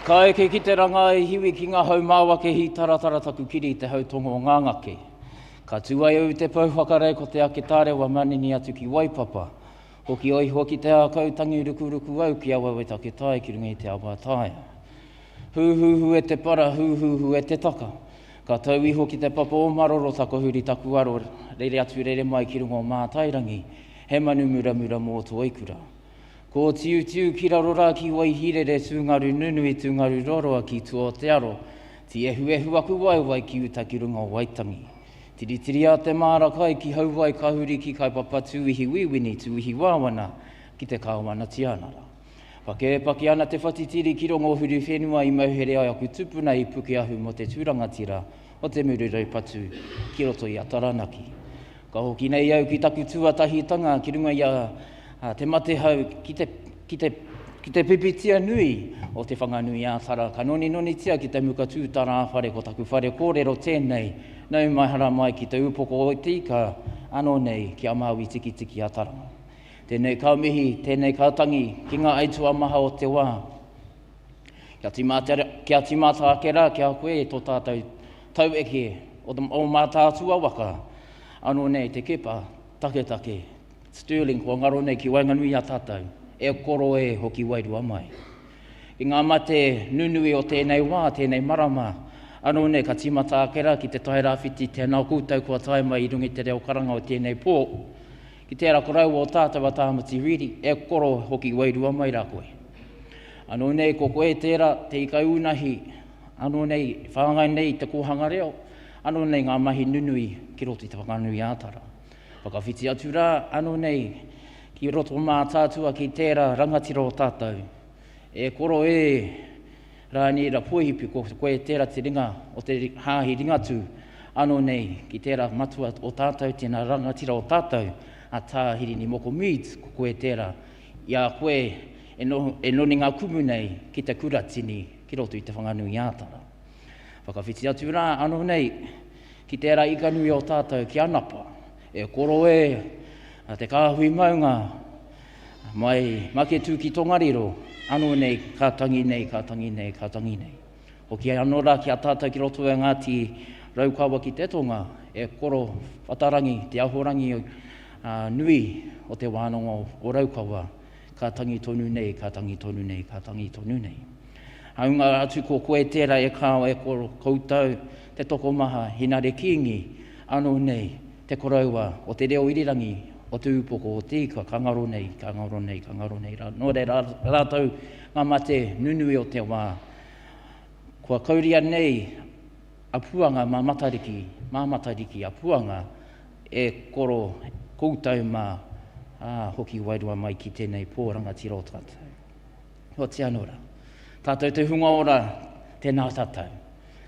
Ka eke ki te ranga e hiwi ki ngā hau māua ke hi taratara taku kiri te hau tongo o ngāngake. Ka tuai au te pauwhakarei ko te ake tārewa manini atu ki waipapa. Hoki oi hoki te ākau tangi rukuruku au ki awa weta ke tae ki runga i te awa tāia. Huhuhu e te para, huhuhu e te taka. Ka tau i hoki te papa o maroro tako huri taku aro reire atu reire mai ki runga o mātairangi. He manu muramura mō tō ikura. Ko tiu tiu ki raro rā ki wai hirere tūngaru nunui tūngaru roroa ki tuo te aro. Ti ehu aku wai wai ki uta ki runga o waitangi. Tiri tiri a te māra kai ki hau wai kahuri ki kai papa tūihi wiwini tūihi wāwana ki te kāwana tianara. Pake ana te whatitiri ki rongo huri whenua i mauhere ai aku tupuna i puke ahu mo te tūrangatira o te mururau patu ki roto i a Taranaki. Ka hoki nei au ki taku tuatahitanga ki runga i a te mate hau ki te Pipitea nui o te whanganui ātara. Ka noni tia ki te muka tūtara āwhare ko taku whare kōrero tēnei. Nau mai hara mai ki te upoko o tika anō nei ki a Māui tiki ātaranga. Tēnei ka mihi, tēnei ka tangi ki ngā aitua maha o te wā. Kia timata ake rā ki a koe tō tātou tau eke o mātātua waka. Anō nei te kepa take. Sterling ko ngaro nei ki wainganui a tātou, e koro e hoki wairua mai. I ngā mate nunui o tēnei wā, tēnei marama, anō nei ka timata akera ki te taira whiti tēnā kūtau kua tae mai i rungi te reo karanga o tēnei pō. Ki tērā korau o tātou a tāmati riri, e koro hoki wairua mai rā koe. Anō nei ko koe tērā te ika unahi, anō nei whāngai nei te kohanga reo, anō nei ngā mahi nunui ki roto i te whakanui ātara. Whakawhiti atu rā, anō nei, ki roto mā tātua ki tērā rangatira o tātou. E koro rāni ra puihipi ko koe tērā te ringa o te hāhi ringatu. Anō nei, ki tērā matua o tātou, tēnā rangatira o tātou, a tāhiri ni moko mīt ko koe tērā. Ia koe e noni ngā kumu nei ki te kura tini ki roto i te whanganui ātara. Whakawhiti atu rā, anō nei, ki tērā ikanui o tātou ki anapa. E koro a te kāhui maunga, mai make tū ki tongariro, anō nei, ka tangi nei. Hoki anō rā ki a tātou ki roto e ngāti raukawa ki te tonga, e koro whatarangi, te ahorangi nui o te wānonga o raukawa, ka tangi tonu nei. Haunga atu ko koe tērā e kāo e koro koutou, te toko maha, hinare kingi, anō nei, te koraua o te reo irirangi o te upoko o tika, ka ngaro nei. Nō re rātou ngā mate nunui o te wā. Kua kauria nei a puanga māmatariki a puanga e koro koutou hoki wairua mai ki tēnei pōranga tira o tātou. Ho te anora. Tātou te hunga ora, tēnā tātou.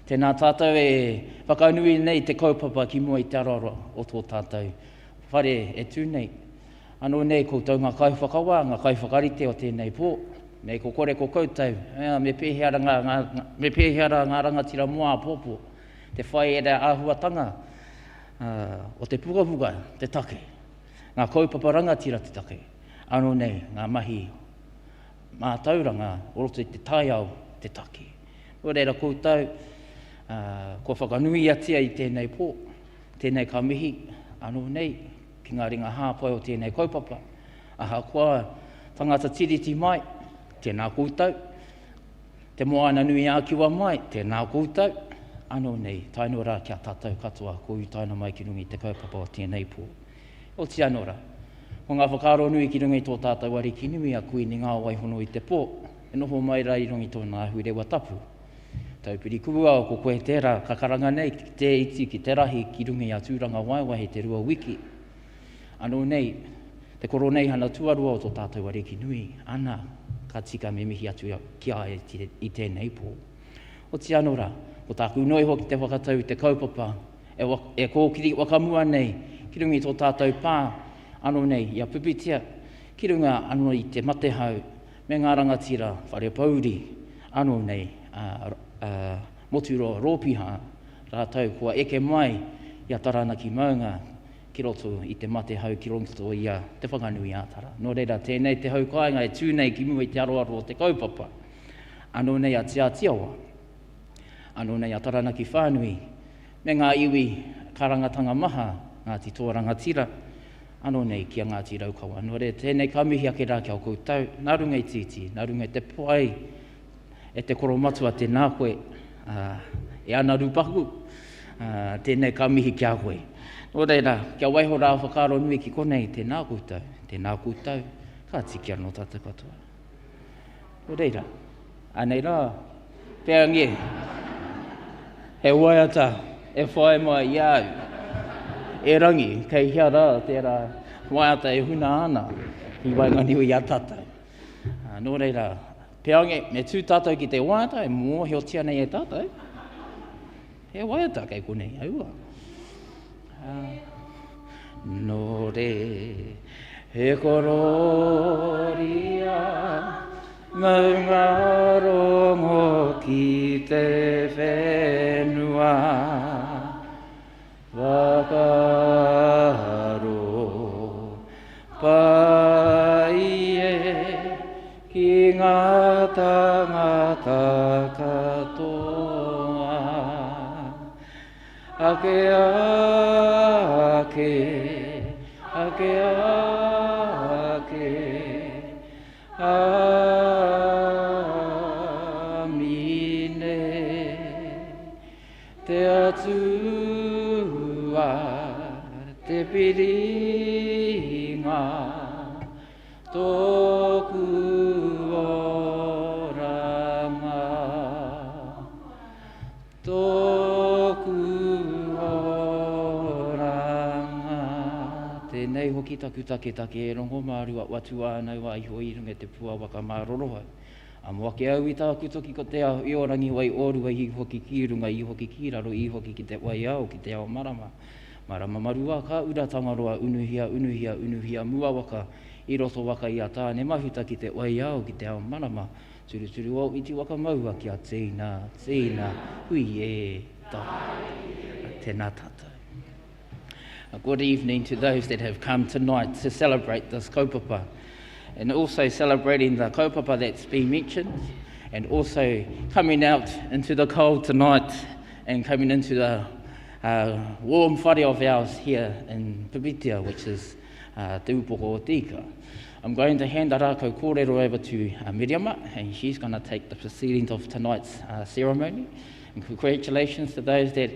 Tēnā tātou e whakanui nei te kaupapa ki mua i te arara o tō tātou. Whare e tū nei. Anō nei koutou ngā kaiwhakawa, ngā kaiwhakarite o tēnei pō. Nei ko kore ko koutou, me pēheara ngā rangatira mua pōpō. Te whai e rā āhuatanga o te pukapuka, te take. Ngā kaupapa rangatira te take. Anō nei, ngā mahi mātauranga, o roto i te taiao te take. O reira koutou, ko whakanui atia i tēnei pō, tēnei ka mihi, anō nei, ki ngā ringa hāpai o tēnei kaupapa. Aha kua tangata tiriti mai, tēnā koutou. Te moana nui ākiwa mai, tēnā koutou. Anō nei, taino rā kia tātou katoa, ko u taina mai ki rungi te kaupapa o tēnei pō. O te anō rā, ko ngā whakaro nui ki rungi tō tātou wari ki nui a kui ni ngā waihono i te pō, e noho mai rā i rungi tō nā hurewa tapu. Taupiri kua o ko koe tērā kakaranga nei ki te iti ki te rahi ki rungi a tūranga waiwahe te rua wiki. Anō nei, Te koro nei hana tuarua o tō tātou ariki nui, ana ka tika me mihi atu kia i tēnei pō. O ti anora, o tāku noi hoki te whakatau te kaupapa, e kōkiri wakamua nei, ki rungi tō tātou pā, ano nei, ia Pipitea, ki runga ano i te matehau, me ngā rangatira, whare pauri, ano nei, moturo rōpiha, rātau, kua eke mai, ia taranaki maunga, ki roto i te matehau, ki rongoto ia te whakanui ātara. Nō reira, tēnei te haukainga e tūnei ki mua i te aroaro o te kaupapa. Ano nei a tia tiawa, ano nei a taranaki whānui, me ngā iwi karangatanga maha, ngā ti tō rangatira, ano nei kia ngā ti raukawa. Nō reira, tēnei ka mihi ake rā kia o koutou, nā runga i titi, nā runga i te pai, e te koromatua te nākoe, e ana rupaku, tēnei ka mihi kia koe. Nō reira, kia waiho rā whakaro nui ki konei, tēnā koutou, ka tiki anō tātou katoa. Nō reira, anei rā, pēr nge, he waiata, e whae mai iau, e rangi, kei hia rā, tērā waiata e huna ana, i wainganiwi a tātou. Nō reira, pēr nge, me tū tātou ki te waiata, e mō heo tia nei e tātou. He waiata kei konei, aua. Nō re, he kororia, maunga rongo ki te whenua, whakaro, pai e, ki ngā tangata katoa. Ake, amine, te atua, te piringa, tōku oranga, Nei hoki taku take e rongo mārua watu ānau a iho i runga te pua waka māroroha. A moake au i tāku toki ko te ao i orangi wai orua i hoki ki runga i hoki ki raro i hoki ki te wai au ki te ao marama. Marama marua ka ura tangaroa unuhia mua waka i roto waka i a tāne mahuta ki te wai au ki te ao marama. Turu au iti waka maua ki a tīna, hui e tai. Tēnā tātou. A good evening to those that have come tonight to celebrate this kaupapa, and also celebrating the kaupapa that's been mentioned, and also coming out into the cold tonight and coming into the warm whare of ours here in Pipitea, which is Te Upoko o Tika. I'm going to hand the rākau kōrero over to Miriama, and she's going to take the proceedings of tonight's ceremony. And congratulations to those that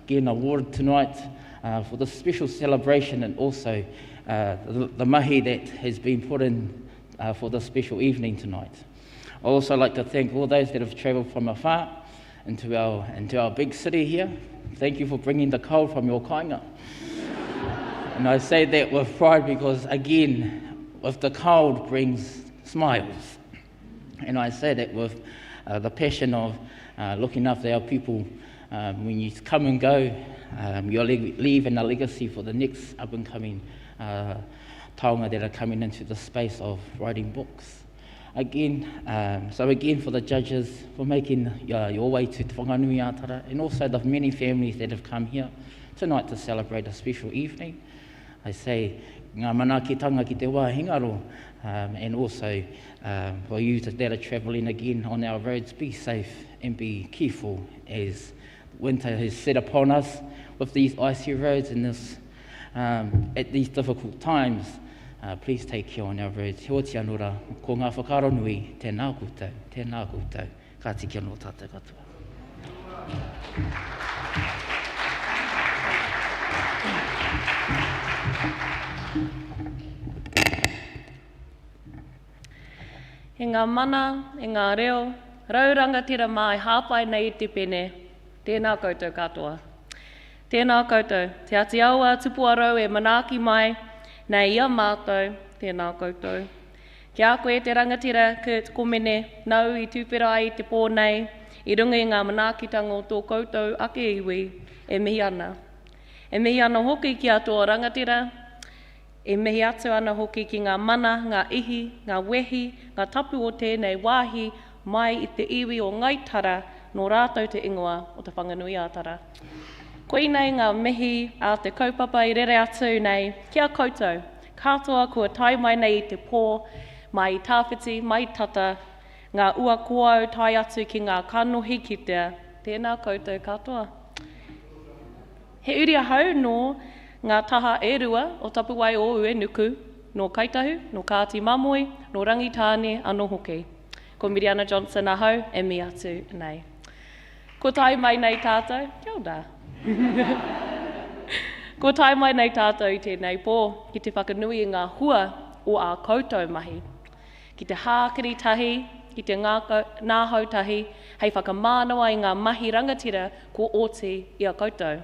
get awarded tonight for this special celebration, and also the mahi that has been put in for this special evening tonight. I'd also like to thank all those that have travelled from afar into our big city here. Thank you for bringing the cold from your kainga. And I say that with pride because, again, with the cold brings smiles. And I say that with the passion of looking after our people. When you come and go, you're leaving a legacy for the next up-and-coming taonga that are coming into the space of writing books. Again, for the judges for making your way to Te Whanganui Ātara, and also the many families that have come here tonight to celebrate a special evening. I say, ngā manaakitanga ki te wā hingaro, and also for you that are travelling again on our roads, be safe and be careful as winter has set upon us with these icy roads and this, at these difficult times. Please take care on our roads. He oti anora, ko ngā whakaro nui, tēnā koutou, ka tiki anō tātou katoa. E ngā mana, e ngā reo, raurangatira mai hāpai nei i te pene, tēnā koutou katoa. Tēnā koutou, te ati aua tupu arau e manaaki mai, Nei ia mātou, tēnā koutou. Kia koe te rangatira Kurt Komene, nau I tūpera ai te pōnei, I runga I ngā manaakitanga o tō koutou ake iwi, e mihi ana. E mihi ana hoki ki a tō rangatira, e mihi atu ana hoki ki ngā mana, ngā ihi, ngā wehi, ngā tapu o tēnei wāhi, mai I te iwi o Ngaitara, nō rātou te ingoa o te whanganui ātara. Koe nei ngā mihi a te kaupapa I rere atu nei, kia koutou, katoa kua tai mai nei I te pō, mai I tāwhiti, mai I tata, ngā ua koau tai atu ki ngā kanohi kitea, tēnā koutou katoa. He uri ahau no ngā taha e rua o tapuwai o ue nuku, no Kaitahu, no Kāti Mamoi, no Rangitāne, anō hoki. Ko Miriana Johnson ahau, e mi atu nei. Ko tai mai nei tātou, kia ora. Ko tai mai nei tātou I tēnei pō, ki te whakanui I ngā hua o a koutou mahi. Ki te hākiri tahi, ki te ngāhau tahi, hei whakamānawa I ngā mahi rangatira ko oti I a koutou.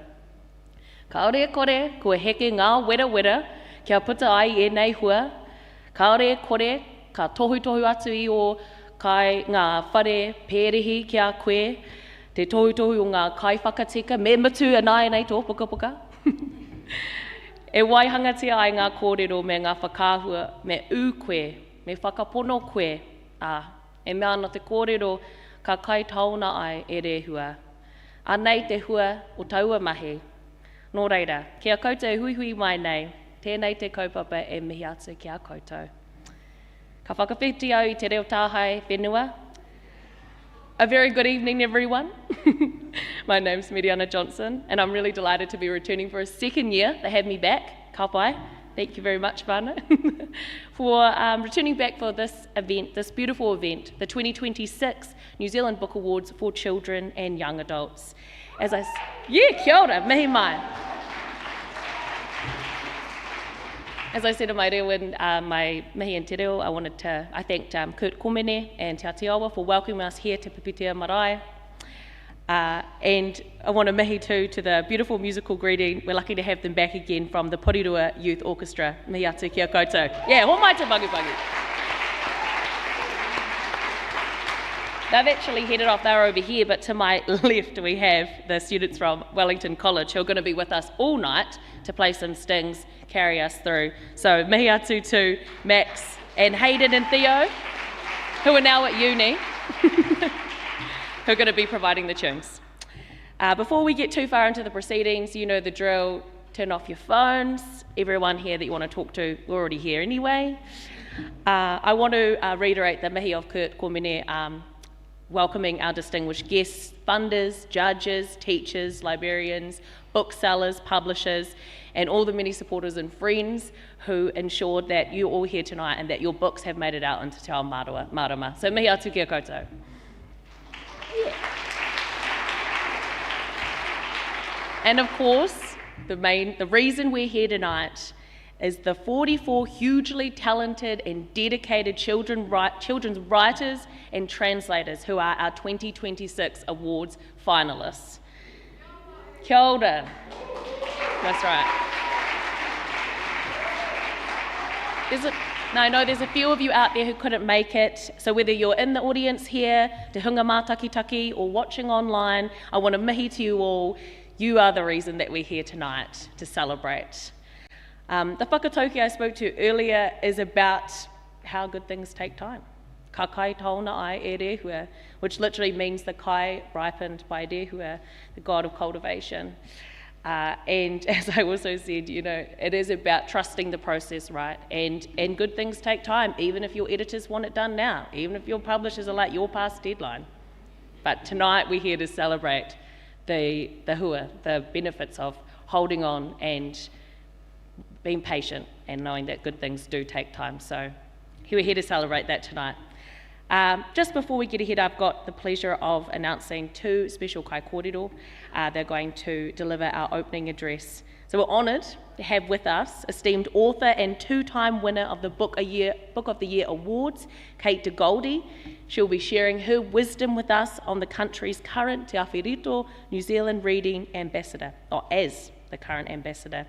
Kaore kore, kua heke ngā wera, kia puta ai e nei hua. Kaore kore, ka tohu atu I o kai ngā whare pērihi kia koe, te tohu o ngā kai whakatika, me matu anai nei tō puka. E waihangatia ai ngā kōrero me ngā whakāhua, me ū koe, me whakapono koe, e mea ana te kōrero ka kai tauna ai e rehua. A nei te hua o taua mahi. Nō reira, kia koutou hui mai nei, tēnei te kaupapa e mihi atu kia koutou. Ka whakawhiti au I te reo tāhai whenua. A very good evening, everyone. My name's Miriana Johnson, and I'm really delighted to be returning for a second year. They had me back, ka pai. Thank you very much, Vana, for returning back for this event, this beautiful event, the 2026 New Zealand Book Awards for Children and Young Adults. Kia ora, mihi mai. As I said in my reo in my mihi and te reo, I thanked Kurt Komene and Te Atiawa for welcoming us here to Pipitea Marae. And I want to mihi too to the beautiful musical greeting. We're lucky to have them back again from the Porirua Youth Orchestra. Mihi atu kia koutou. Yeah, ho mai te bagu. They've actually headed off, they're over here, but to my left we have the students from Wellington College who are going to be with us all night to play some stings, carry us through. So mihi atu to Max and Hayden and Theo, who are now at uni, who are going to be providing the tunes. Before we get too far into the proceedings, you know the drill, turn off your phones. Everyone here that you want to talk to, we're already here anyway. I want to reiterate the mihi of Kurt Komene, welcoming our distinguished guests, funders, judges, teachers, librarians, booksellers, publishers, and all the many supporters and friends who ensured that you're all here tonight and that your books have made it out into te ao marama. So mihi atu kia koutou. Yeah. And of course, the reason we're here tonight is the 44 hugely talented and dedicated children's writers and translators who are our 2026 awards finalists. Kia ora. That's right. I know there's a few of you out there who couldn't make it, so whether you're in the audience here, te hunga mātakitaki, or watching online, I want to mihi to you all. You are the reason that we're here tonight to celebrate. The whakatauki I spoke to earlier is about how good things take time. Ka kai tauna ai e rehua, which literally means the kai ripened by rehua, the god of cultivation. And as I also said, you know, it is about trusting the process, right? And good things take time, even if your editors want it done now, even if your publishers are like, you're past deadline. But tonight we're here to celebrate the hua, the benefits of holding on and being patient and knowing that good things do take time. So we're here to celebrate that tonight. Just before we get ahead, I've got the pleasure of announcing two special kai kōrero. They're going to deliver our opening address. So we're honoured to have with us esteemed author and two-time winner of the Book of the Year Awards, Kate de Goldie. She'll be sharing her wisdom with us on the country's current Te Awhirito New Zealand Reading Ambassador, or as the current ambassador.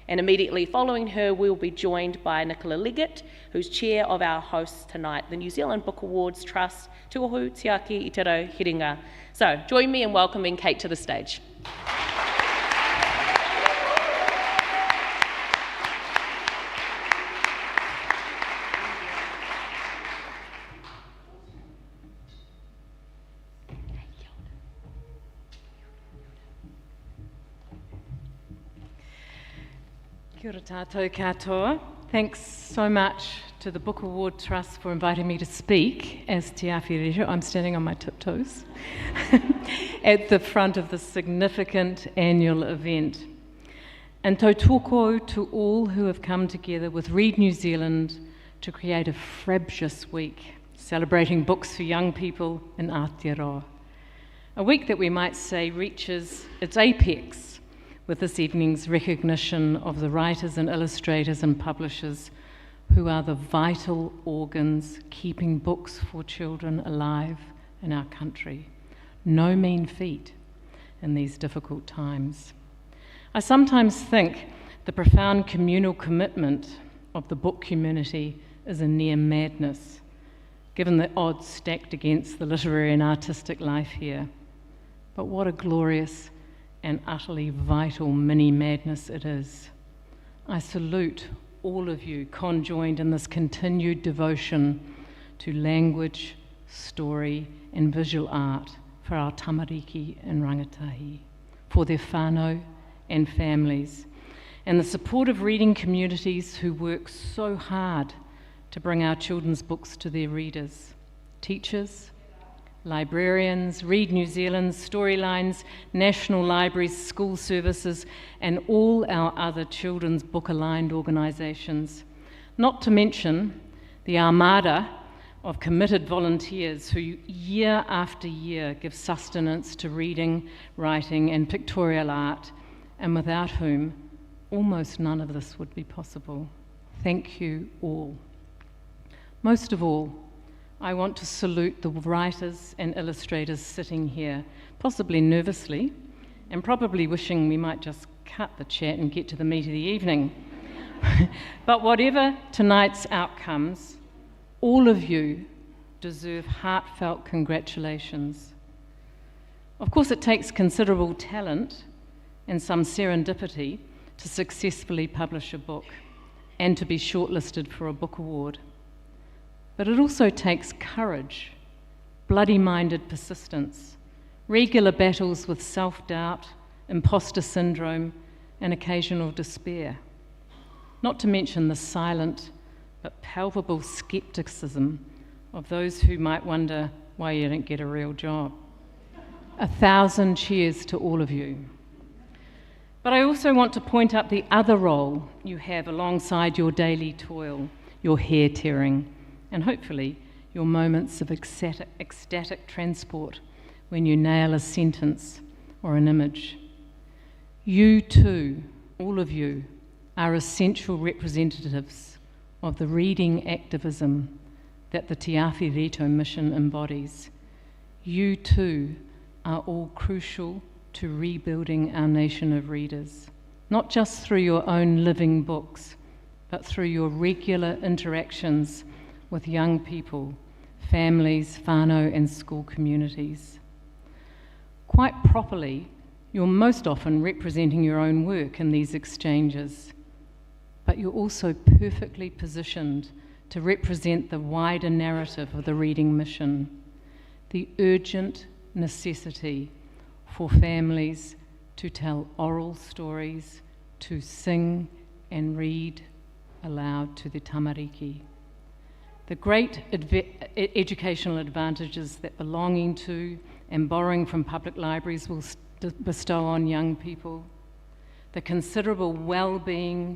And immediately following her, we'll be joined by Nicola Leggett, who's chair of our hosts tonight, the New Zealand Book Awards Trust, Tuohu Tiaki i te Rau Hiringa. So join me in welcoming Kate to the stage. Kia ora tātou katoa. Thanks so much to the Book Award Trust for inviting me to speak as Te Awhireto. I'm standing on my tiptoes at the front of this significant annual event. And tautoko to all who have come together with Read New Zealand to create a frabjous week, celebrating books for young people in Aotearoa. A week that we might say reaches its apex with this evening's recognition of the writers and illustrators and publishers who are the vital organs keeping books for children alive in our country. No mean feat in these difficult times. I sometimes think the profound communal commitment of the book community is a near madness, given the odds stacked against the literary and artistic life here. But what a glorious and utterly vital mini-madness it is. I salute all of you conjoined in this continued devotion to language, story and visual art for our tamariki and rangatahi, for their whānau and families, and the supportive reading communities who work so hard to bring our children's books to their readers. Teachers, librarians, Read New Zealand, Storylines, National Libraries, school services, and all our other children's book-aligned organisations. Not to mention the armada of committed volunteers who year after year give sustenance to reading, writing and pictorial art, and without whom almost none of this would be possible. Thank you all. Most of all, I want to salute the writers and illustrators sitting here, possibly nervously, and probably wishing we might just cut the chat and get to the meat of the evening. But whatever tonight's outcomes, all of you deserve heartfelt congratulations. Of course, it takes considerable talent and some serendipity to successfully publish a book and to be shortlisted for a book award. But it also takes courage, bloody-minded persistence, regular battles with self-doubt, imposter syndrome, and occasional despair. Not to mention the silent but palpable scepticism of those who might wonder why you didn't get a real job. 1,000 cheers to all of you. But I also want to point out the other role you have alongside your daily toil, your hair tearing, and hopefully your moments of ecstatic transport when you nail a sentence or an image. You too, all of you, are essential representatives of the reading activism that the Te Awhireto mission embodies. You too are all crucial to rebuilding our nation of readers, not just through your own living books, but through your regular interactions with young people, families, whānau and school communities. Quite properly, you're most often representing your own work in these exchanges, but you're also perfectly positioned to represent the wider narrative of the reading mission, the urgent necessity for families to tell oral stories, to sing and read aloud to the tamariki. The great educational advantages that belonging to and borrowing from public libraries will bestow on young people, the considerable well-being,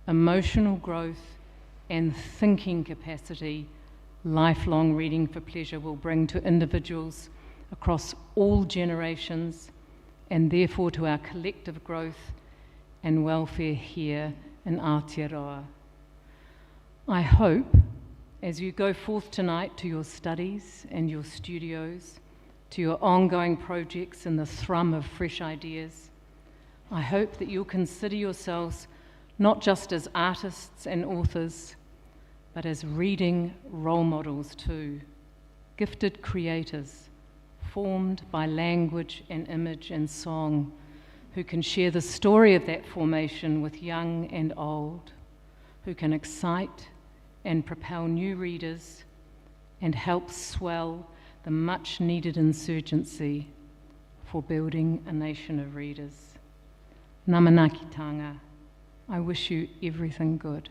emotional growth and thinking capacity lifelong reading for pleasure will bring to individuals across all generations and therefore to our collective growth and welfare here in Aotearoa. I hope as you go forth tonight to your studies and your studios, to your ongoing projects and the thrum of fresh ideas, I hope that you'll consider yourselves not just as artists and authors, but as reading role models too, gifted creators, formed by language and image and song, who can share the story of that formation with young and old, who can excite and propel new readers and help swell the much-needed insurgency for building a nation of readers. Namanakitanga, I wish you everything good.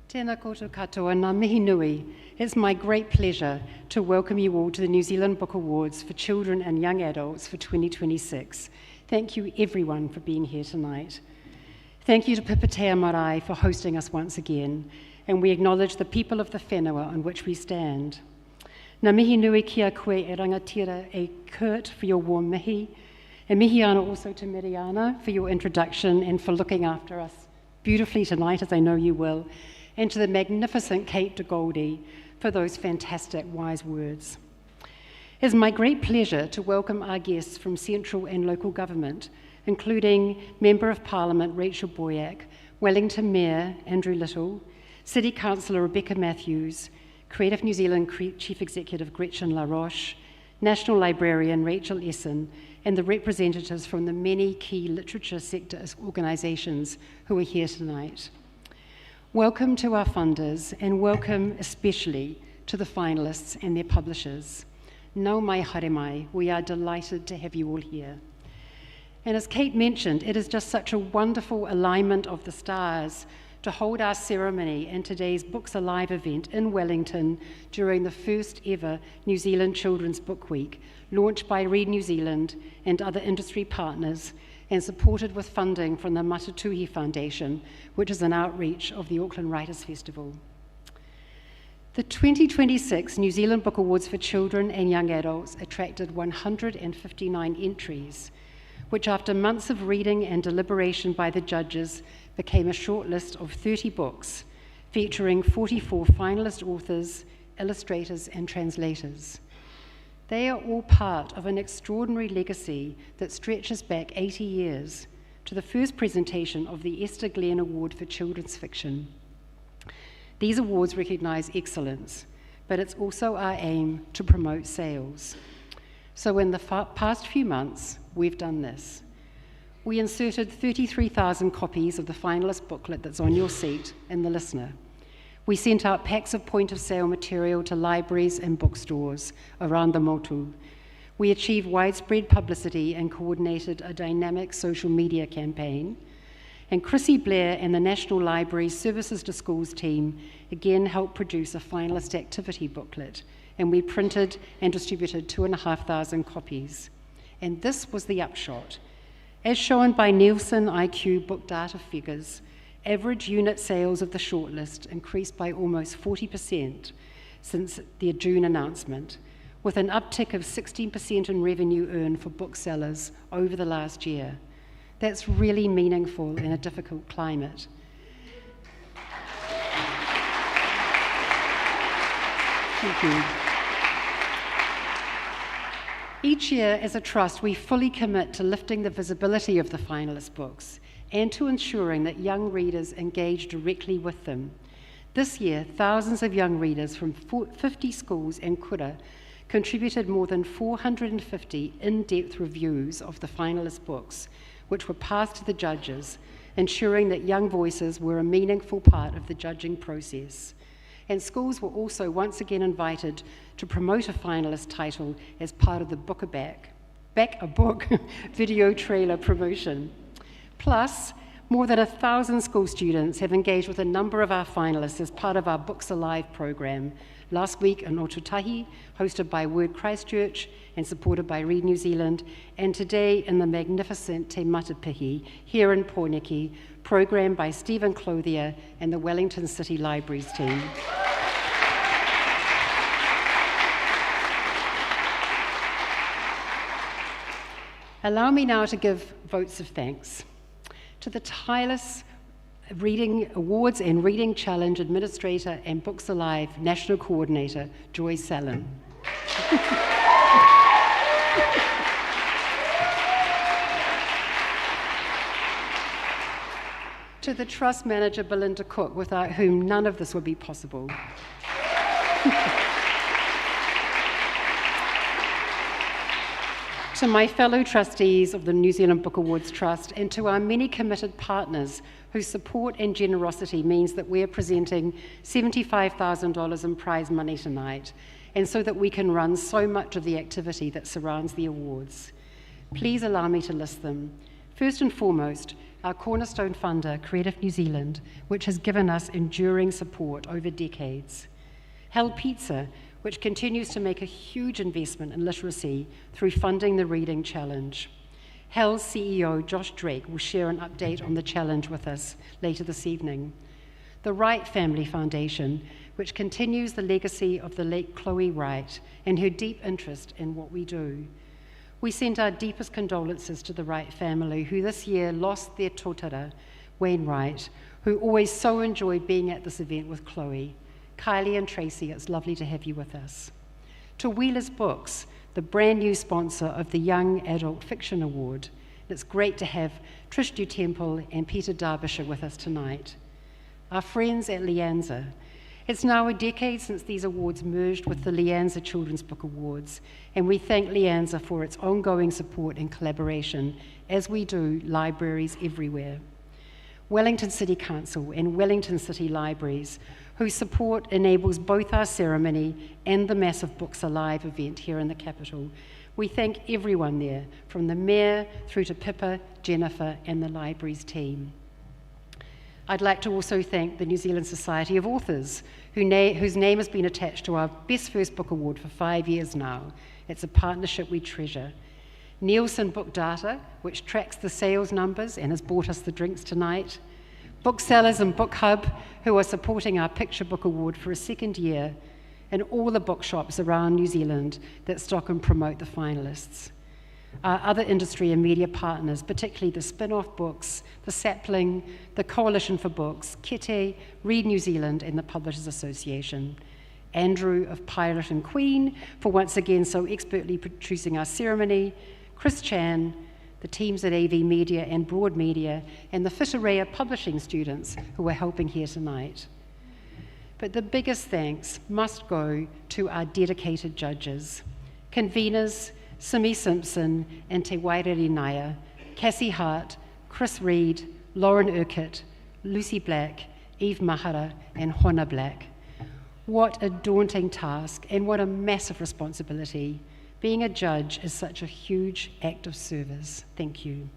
Tēnā koutou katoa, ngā mihi nui. It's my great pleasure to welcome you all to the New Zealand Book Awards for Children and Young Adults for 2026. Thank you everyone for being here tonight. Thank you to Pipitea Marae for hosting us once again, and we acknowledge the people of the whenua on which we stand. Ngā mihi nui kia koe e rangatira e Kurt for your warm mihi, and mihi ana also to Miriana for your introduction and for looking after us beautifully tonight, as I know you will, and to the magnificent Kate de Goldie for those fantastic wise words. It is my great pleasure to welcome our guests from central and local government, including Member of Parliament Rachel Boyack, Wellington Mayor Andrew Little, City Councillor Rebecca Matthews, Creative New Zealand Chief Executive Gretchen LaRoche, National Librarian Rachel Essen, and the representatives from the many key literature sector organisations who are here tonight. Welcome to our funders, and welcome especially to the finalists and their publishers. Nau mai haere mai, we are delighted to have you all here. And as Kate mentioned, it is just such a wonderful alignment of the stars to hold our ceremony and today's Books Alive event in Wellington during the first ever New Zealand Children's Book Week, launched by Read New Zealand and other industry partners, and supported with funding from the Matatuhi Foundation, which is an outreach of the Auckland Writers' Festival. The 2026 New Zealand Book Awards for Children and Young Adults attracted 159 entries, which after months of reading and deliberation by the judges became a short list of 30 books, featuring 44 finalist authors, illustrators and translators. They are all part of an extraordinary legacy that stretches back 80 years to the first presentation of the Esther Glen Award for Children's Fiction. These awards recognise excellence, but it's also our aim to promote sales. So in the past few months, we've done this. We inserted 33,000 copies of the finalist booklet that's on your seat in the listener. We sent out packs of point-of-sale material to libraries and bookstores around the motu. We achieved widespread publicity and coordinated a dynamic social media campaign. And Chrissy Blair and the National Library Services to Schools team again helped produce a finalist activity booklet, and we printed and distributed 2,500 copies. And this was the upshot. As shown by Nielsen IQ book data figures, average unit sales of the shortlist increased by almost 40% since the June announcement, with an uptick of 16% in revenue earned for booksellers over the last year. That's really meaningful in a difficult climate. Thank you. Each year, as a trust, we fully commit to lifting the visibility of the finalist books and to ensuring that young readers engage directly with them. This year, thousands of young readers from 50 schools and Kura contributed more than 450 in-depth reviews of the finalist books, which were passed to the judges, ensuring that young voices were a meaningful part of the judging process. And schools were also once again invited to promote a finalist title as part of the Back a Book video trailer promotion. Plus, more than 1,000 school students have engaged with a number of our finalists as part of our Books Alive program. Last week in Otutahi, hosted by Word Christchurch and supported by Read New Zealand, and today in the magnificent Te Matapihi here in Pōneke, programmed by Stephen Clothier and the Wellington City Libraries team. Allow me now to give votes of thanks. To the tireless Reading Awards and Reading Challenge Administrator and Books Alive National Coordinator, Joy Sallin. To the Trust Manager, Belinda Cook, without whom none of this would be possible. To my fellow trustees of the New Zealand Book Awards Trust, and to our many committed partners whose support and generosity means that we're presenting $75,000 in prize money tonight, and so that we can run so much of the activity that surrounds the awards. Please allow me to list them. First and foremost, our cornerstone funder, Creative New Zealand, which has given us enduring support over decades. Hell Pizza, which continues to make a huge investment in literacy through funding the Reading Challenge. Hell's CEO, Josh Drake, will share an update on the challenge with us later this evening. The Wright Family Foundation, which continues the legacy of the late Chloe Wright and her deep interest in what we do. We send our deepest condolences to the Wright family, who this year lost their tōtara, Wayne Wright, who always so enjoyed being at this event with Chloe. Kylie and Tracy, it's lovely to have you with us. To Wheeler's Books, the brand new sponsor of the Young Adult Fiction Award. It's great to have Trish Dutemple and Peter Derbyshire with us tonight. Our friends at Lianza. It's now a decade since these awards merged with the Lianza Children's Book Awards, and we thank Lianza for its ongoing support and collaboration, as we do libraries everywhere. Wellington City Council and Wellington City Libraries, whose support enables both our ceremony and the massive Books Alive event here in the capital. We thank everyone there, from the Mayor through to Pippa, Jennifer, and the libraries team. I'd like to also thank the New Zealand Society of Authors, whose name has been attached to our Best First Book Award for 5 years now. It's a partnership we treasure. Nielsen Book Data, which tracks the sales numbers and has bought us the drinks tonight. Booksellers and BookHub, who are supporting our Picture Book Award for a second year, and all the bookshops around New Zealand that stock and promote the finalists. Our other industry and media partners, particularly the Spin-Off Books, the Sapling, the Coalition for Books, Kete, Read New Zealand, and the Publishers Association. Andrew of Pilot and Queen, for once again so expertly producing our ceremony. Chris Chan, the teams at AV Media and Broad Media, and the Whitireia publishing students who are helping here tonight. But the biggest thanks must go to our dedicated judges, conveners, Simi Simpson and Te Wairere Naya, Cassie Hart, Chris Reed, Lauren Urquhart, Lucy Black, Eve Mahara, and Hona Black. What a daunting task and what a massive responsibility. Being a judge is such a huge act of service. Thank you.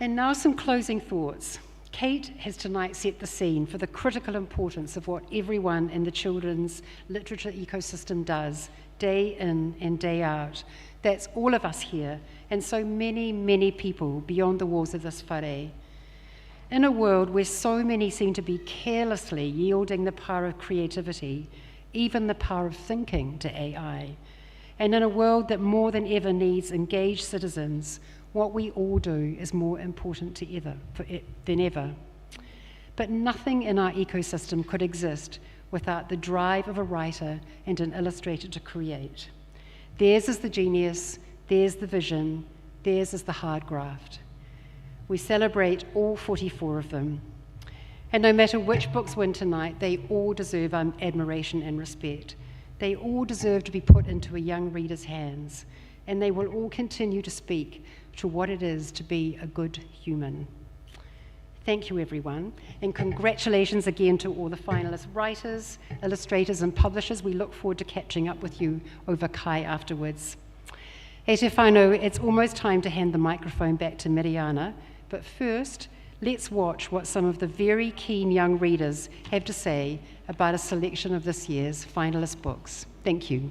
And now some closing thoughts. Kate has tonight set the scene for the critical importance of what everyone in the children's literature ecosystem does, day in and day out. That's all of us here, and so many, many people beyond the walls of this whare. In a world where so many seem to be carelessly yielding the power of creativity, even the power of thinking, to AI, and in a world that more than ever needs engaged citizens, what we all do is more important than ever. But nothing in our ecosystem could exist without the drive of a writer and an illustrator to create. Theirs is the genius, theirs the vision, theirs is the hard graft. We celebrate all 44 of them. And no matter which books win tonight, they all deserve our admiration and respect. They all deserve to be put into a young reader's hands, and they will all continue to speak to what it is to be a good human. Thank you, everyone, and congratulations again to all the finalist writers, illustrators, and publishers. We look forward to catching up with you over kai afterwards. E te whānau, it's almost time to hand the microphone back to Miriana, but first, let's watch what some of the very keen young readers have to say about a selection of this year's finalist books. Thank you.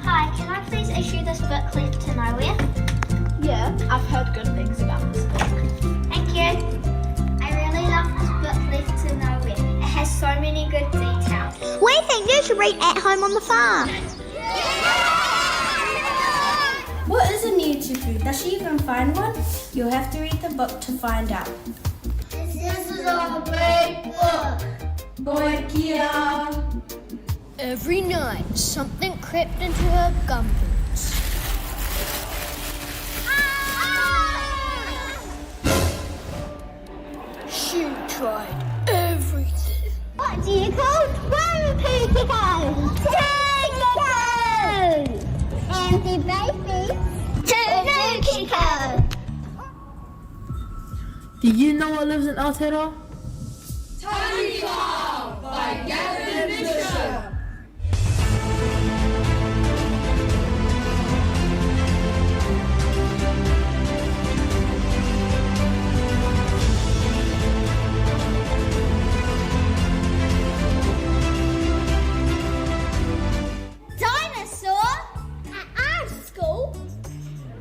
Hi, can I please issue this booklet to nowhere? I've heard good things about this book. Thank you. I really love this book, Left to Nowhere. It has so many good details. We think you should read At Home on the Farm. What is a Niutuku? Does she even find one? You'll have to read the book to find out. This is a great book. Boy, Kia. Every night, something crept into her gumboots. She tried everything. What do you call 12 Pookies? Tango! Empty baby. Tanuki. Do you know what lives in Aotearoa? Dinosaur? At our school?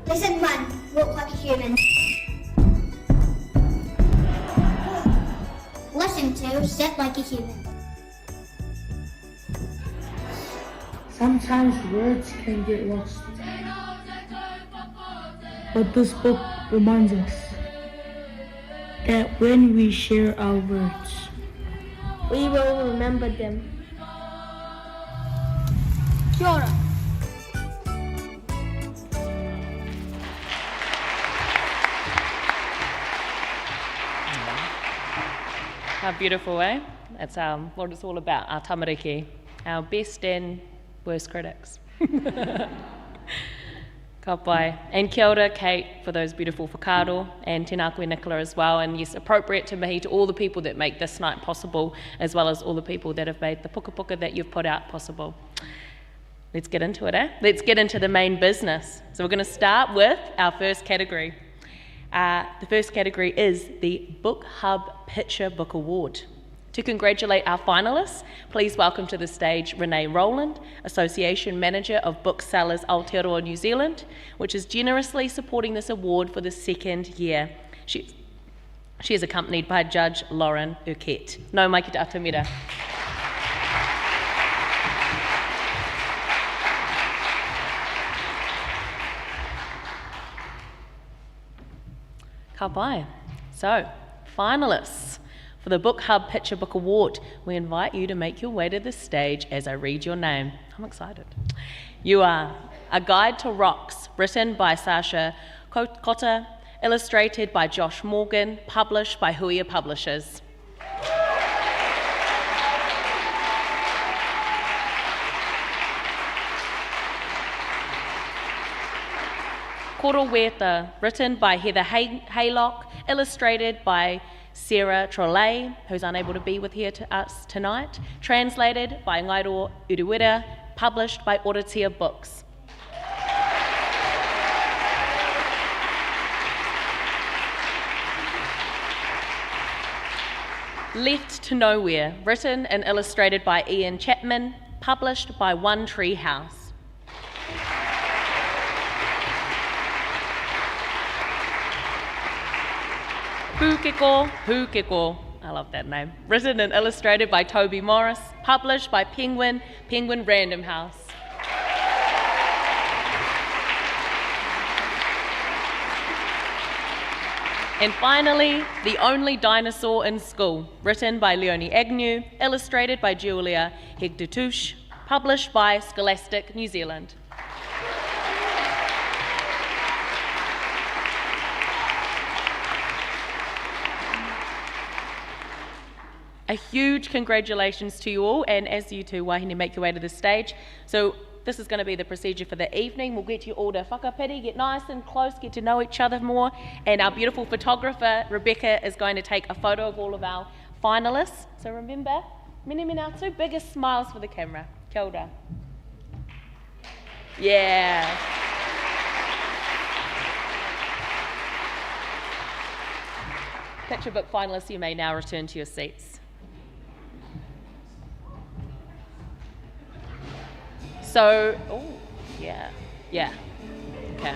Listen, run. Walk like a human. Listen to, step like a human. Sometimes words can get lost. But this book reminds us that when we share our words, we will remember them. Kia ora. How beautiful, eh? That's what it's all about, our tamariki, our best and worst critics. Ka pai. And kia ora, Kate, for those beautiful whakaaro, and tēnā koe Nicola as well, and yes, appropriate to mihi to all the people that make this night possible, as well as all the people that have made the puka puka that you've put out possible. Let's get into it, eh? Let's get into the main business. So we're going to start with our first category. The first category is the BookHub Picture Book Award. To congratulate our finalists, please welcome to the stage Renee Rowland, Association Manager of Booksellers Aotearoa New Zealand, which is generously supporting this award for the second year. She is accompanied by Judge Lauren Urquette. Nau mai ki te atamira. Ka pai. So, finalists for the BookHub Picture Book Award, we invite you to make your way to the stage as I read your name. I'm excited. You are A Guide to Rocks, written by Sasha Kota, illustrated by Josh Morgan, published by Huia Publishers. Kura Weta, written by Heather Haylock, illustrated by Sarah Trolley, who's unable to be with here to us tonight, translated by Ngairo Uruwera, published by Oratia Books. Left to Nowhere, written and illustrated by Ian Chapman, published by One Tree House. Pukeko, I love that name. Written and illustrated by Toby Morris, published by Penguin Random House. And finally, The Only Dinosaur in School, written by Leonie Agnew, illustrated by Julia Hegdetouche, published by Scholastic New Zealand. A huge congratulations to you all, and as you two wahine make your way to the stage. So this is going to be the procedure for the evening. We'll get you all to whakapiri, get nice and close, get to know each other more, and our beautiful photographer, Rebecca, is going to take a photo of all of our finalists. So remember, mene our two biggest smiles for the camera. Kia ora. Yeah. Picture book finalists, you may now return to your seats. So, oh, yeah, okay.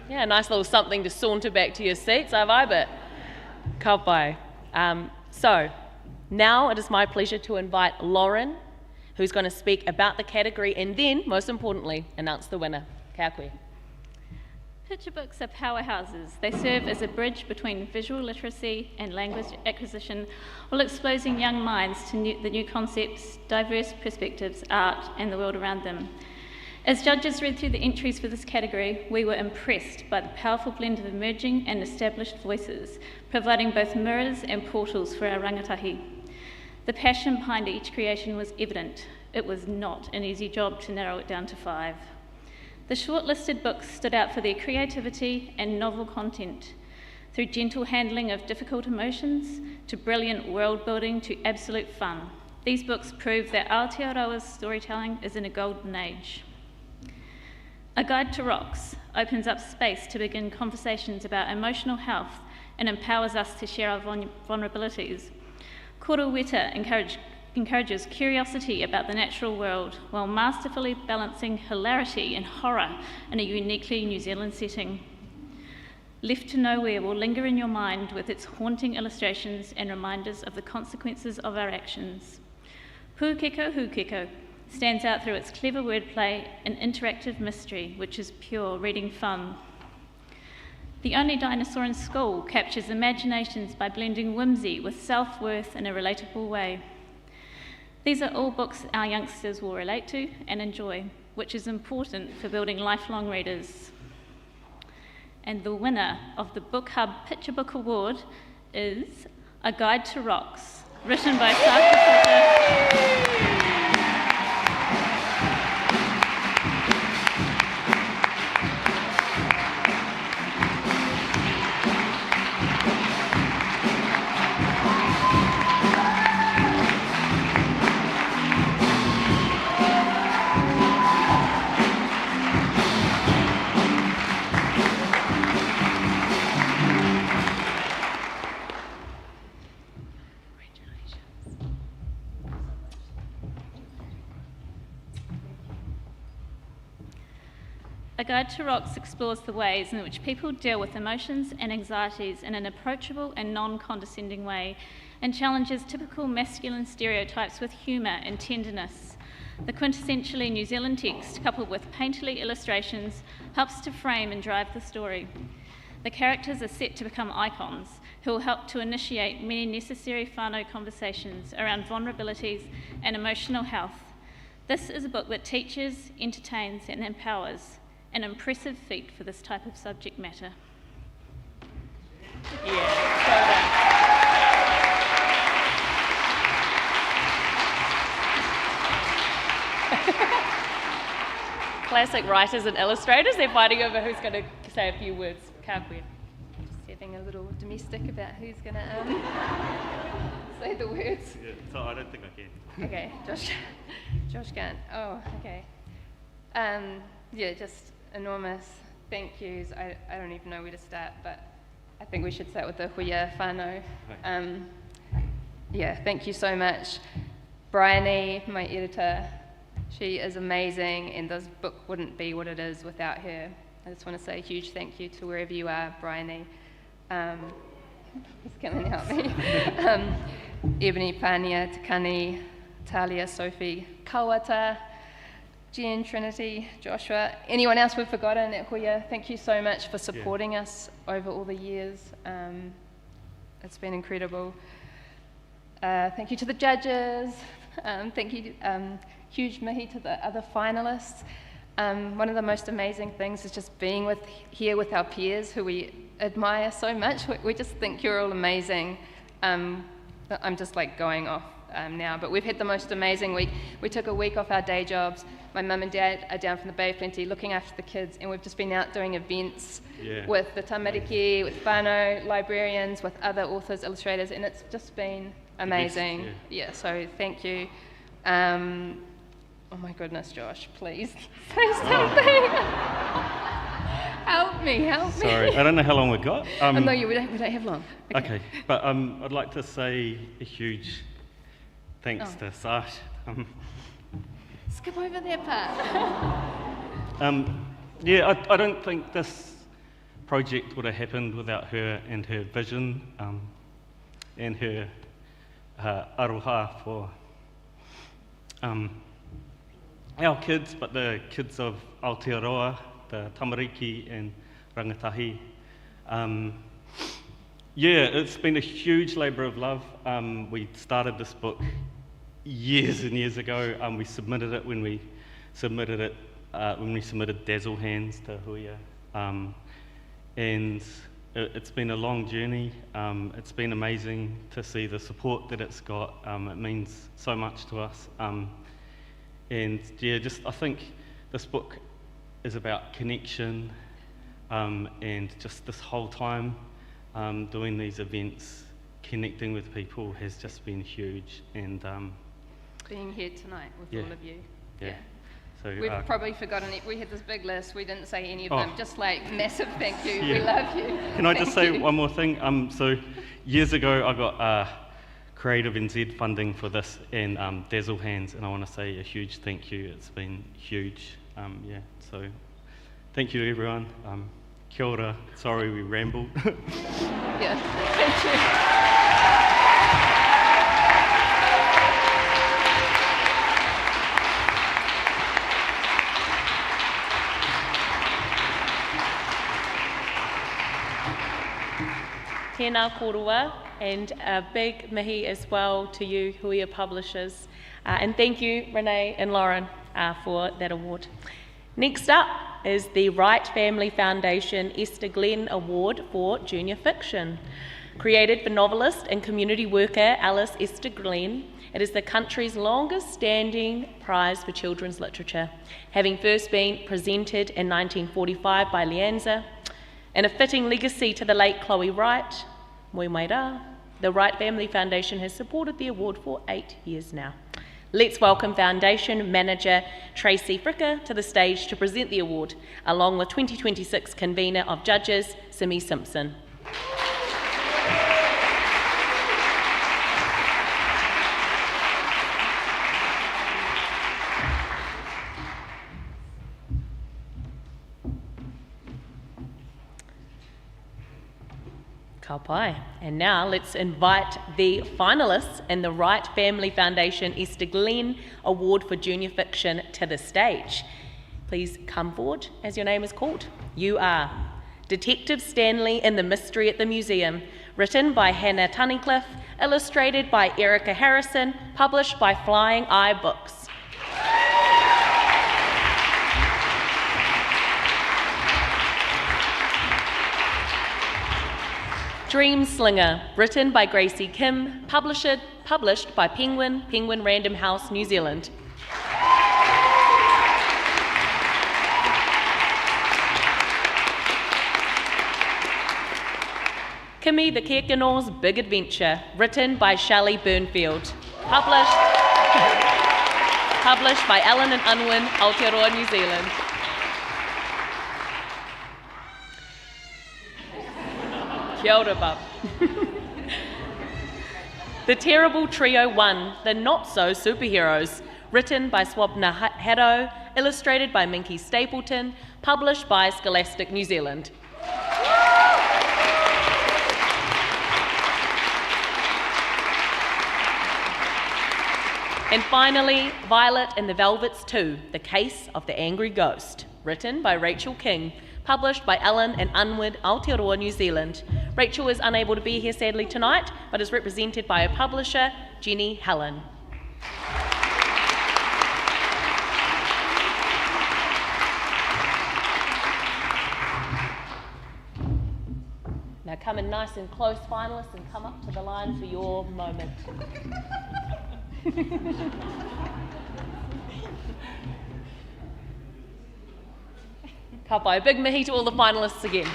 Yeah, a nice little something to saunter back to your seats, I vibe it. Ka pai. So, now it is my pleasure to invite Lauren, who's going to speak about the category and then, most importantly, announce the winner. Kia koe. Picture books are powerhouses. They serve as a bridge between visual literacy and language acquisition while exposing young minds to the new concepts, diverse perspectives, art, and the world around them. As judges read through the entries for this category, we were impressed by the powerful blend of emerging and established voices, providing both mirrors and portals for our rangatahi. The passion behind each creation was evident. It was not an easy job to narrow it down to 5. The shortlisted books stood out for their creativity and novel content, through gentle handling of difficult emotions, to brilliant world building, to absolute fun. These books prove that Aotearoa's storytelling is in a golden age. A Guide to Rocks opens up space to begin conversations about emotional health and empowers us to share our vulnerabilities. Kura encourages curiosity about the natural world while masterfully balancing hilarity and horror in a uniquely New Zealand setting. Left to Nowhere will linger in your mind with its haunting illustrations and reminders of the consequences of our actions. Pūkeko Hūkeko stands out through its clever wordplay and interactive mystery, which is pure reading fun. The Only Dinosaur in School captures imaginations by blending whimsy with self-worth in a relatable way. These are all books our youngsters will relate to and enjoy, which is important for building lifelong readers. And the winner of the BookHub Picture Book Award is A Guide to Rocks, written by Saka. A Guide to Rocks explores the ways in which people deal with emotions and anxieties in an approachable and non-condescending way, and challenges typical masculine stereotypes with humour and tenderness. The quintessentially New Zealand text, coupled with painterly illustrations, helps to frame and drive the story. The characters are set to become icons who will help to initiate many necessary whānau conversations around vulnerabilities and emotional health. This is a book that teaches, entertains, and empowers. An impressive feat for this type of subject matter. Yeah, Classic writers and illustrators, they're fighting over who's going to say a few words. Ka koe. Just having a little domestic about who's going to say the words. Yeah, so I don't think I can. Okay, Josh can't. Oh, okay. Yeah, just enormous thank yous. I don't even know where to start, but I think we should start with the huia whānau. Yeah, thank you so much. Bryony, my editor, she is amazing, and this book wouldn't be what it is without her. I just want to say a huge thank you to wherever you are, Bryony. He's coming to help me. Ebony, Pania, Takani, Talia, Sophie, Kawata, Jen, Trinity, Joshua, anyone else we've forgotten at Huia, thank you so much for supporting us over all the years. It's been incredible. Thank you to the judges. Thank you, huge mihi to the other finalists. One of the most amazing things is just being here with our peers who we admire so much. We just think you're all amazing. I'm just like going off now, but we've had the most amazing week. We took a week off our day jobs. My mum and dad are down from the Bay of Plenty looking after the kids, and we've just been out doing events with the tamariki, with whānau, librarians, with other authors, illustrators, and it's just been amazing. Yeah, so thank you. Oh my goodness, Josh, please say something. Help me. Sorry, I don't know how long we've got. No, we don't have long. Okay, but I'd like to say a huge thanks to Sash. Skip over that part. I don't think this project would have happened without her and her vision and her aroha for our kids, but the kids of Aotearoa, the Tamariki and Rangatahi. It's been a huge labour of love. We started this book years and years ago. We submitted it when we submitted Dazzle Hands to Huia. And it's been a long journey. It's been amazing to see the support that it's got. It means so much to us. I think this book is about connection, and just this whole time doing these events, connecting with people has just been huge. And being here tonight with all of you. Yeah. So, we've probably forgotten it. We had this big list. We didn't say any of them. Just massive thank you. Yeah. We love you. Can I just say one more thing? So years ago, I got Creative NZ funding for this and Dazzle Hands, and I want to say a huge thank you. It's been huge. So thank you to everyone. Kia ora. Sorry we rambled. Yeah, thank you. Tēnā korua, and a big mihi as well to you, Huia Publishers. And thank you, Renee and Lauren, for that award. Next up is the Wright Family Foundation Esther Glen Award for Junior Fiction. Created for novelist and community worker Alice Esther Glen, it is the country's longest standing prize for children's literature, having first been presented in 1945 by Lianza. And a fitting legacy to the late Chloe Wright, Moi mai rā, the Wright Family Foundation has supported the award for 8 years now. Let's welcome Foundation Manager Tracy Fricker to the stage to present the award, along with 2026 convener of judges, Simi Simpson. Ka pai. And now let's invite the finalists in the Wright Family Foundation Esther Glen Award for Junior Fiction to the stage. Please come forward as your name is called. You are Detective Stanley in the Mystery at the Museum, written by Hannah Tunnicliffe, illustrated by Erica Harrison, published by Flying Eye Books. Dream Slinger, written by Gracie Kim, published by Penguin Random House, New Zealand. Kimi the Kirkinall's Big Adventure, written by Shelley Burnfield, published by Allen and Unwin, Aotearoa, New Zealand. Kia ora, bub. The Terrible Trio 1, The Not-So Superheroes, written by Swapna Haddo, illustrated by Minky Stapleton, published by Scholastic New Zealand. And finally, Violet and the Velvets 2, The Case of the Angry Ghost, written by Rachel King, published by Allen and Unwin, Aotearoa, New Zealand. Rachel is unable to be here sadly tonight, but is represented by her publisher, Jenny Helen. Now come in nice and close, finalists, and come up to the line for your moment. Ka pai. A big mihi to all the finalists again.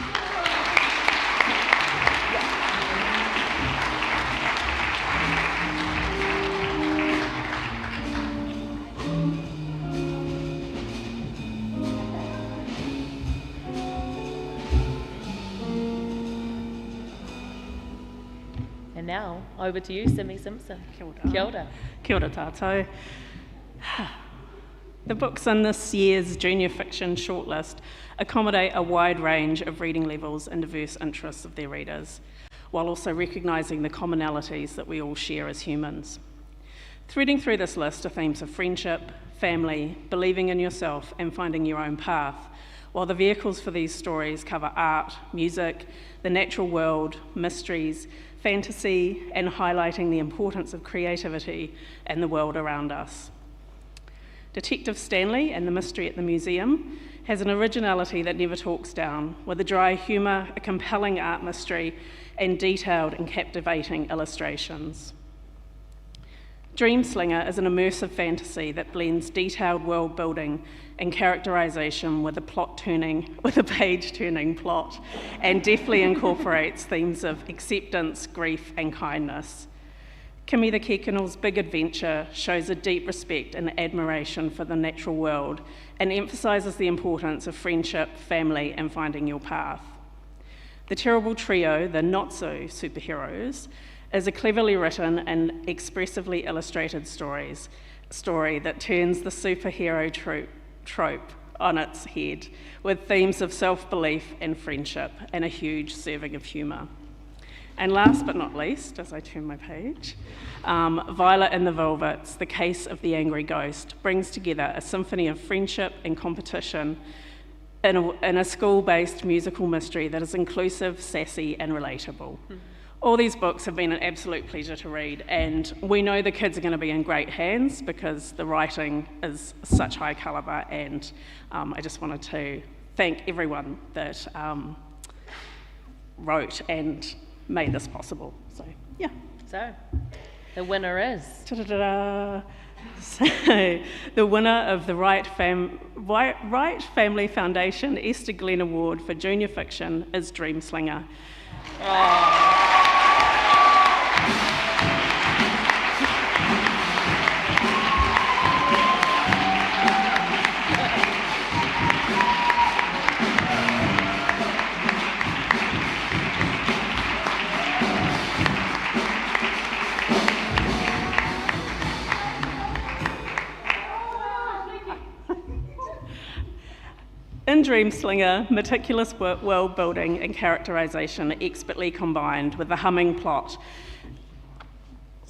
And now, over to you, Simi Simpson. Kia ora. Kia ora. Kia ora tātou. The books in this year's junior fiction shortlist accommodate a wide range of reading levels and diverse interests of their readers, while also recognising the commonalities that we all share as humans. Threading through this list are themes of friendship, family, believing in yourself, and finding your own path, while the vehicles for these stories cover art, music, the natural world, mysteries, fantasy, and highlighting the importance of creativity and the world around us. Detective Stanley and the Mystery at the Museum has an originality that never talks down, with a dry humour, a compelling art mystery, and detailed and captivating illustrations. Dreamslinger is an immersive fantasy that blends detailed world building and characterisation with a page-turning plot, and deftly incorporates themes of acceptance, grief, and kindness. Kimi the Kekinal's big adventure shows a deep respect and admiration for the natural world, and emphasises the importance of friendship, family, and finding your path. The Terrible Trio, the not-so-superheroes, is a cleverly written and expressively illustrated story that turns the superhero trope on its head, with themes of self-belief and friendship, and a huge serving of humour. And last but not least, as I turn my page, Violet and the Velvets, The Case of the Angry Ghost, brings together a symphony of friendship and competition in a school-based musical mystery that is inclusive, sassy, and relatable. All these books have been an absolute pleasure to read, and we know the kids are going to be in great hands because the writing is such high calibre, and I just wanted to thank everyone that wrote and made this possible. So, yeah. So, the winner is? Ta-da-da-da. So, the winner of the Wright Family Foundation Esther Glen Award for Junior Fiction is Dreamslinger. Oh. In Dreamslinger, meticulous world building and characterisation are expertly combined with the humming plot.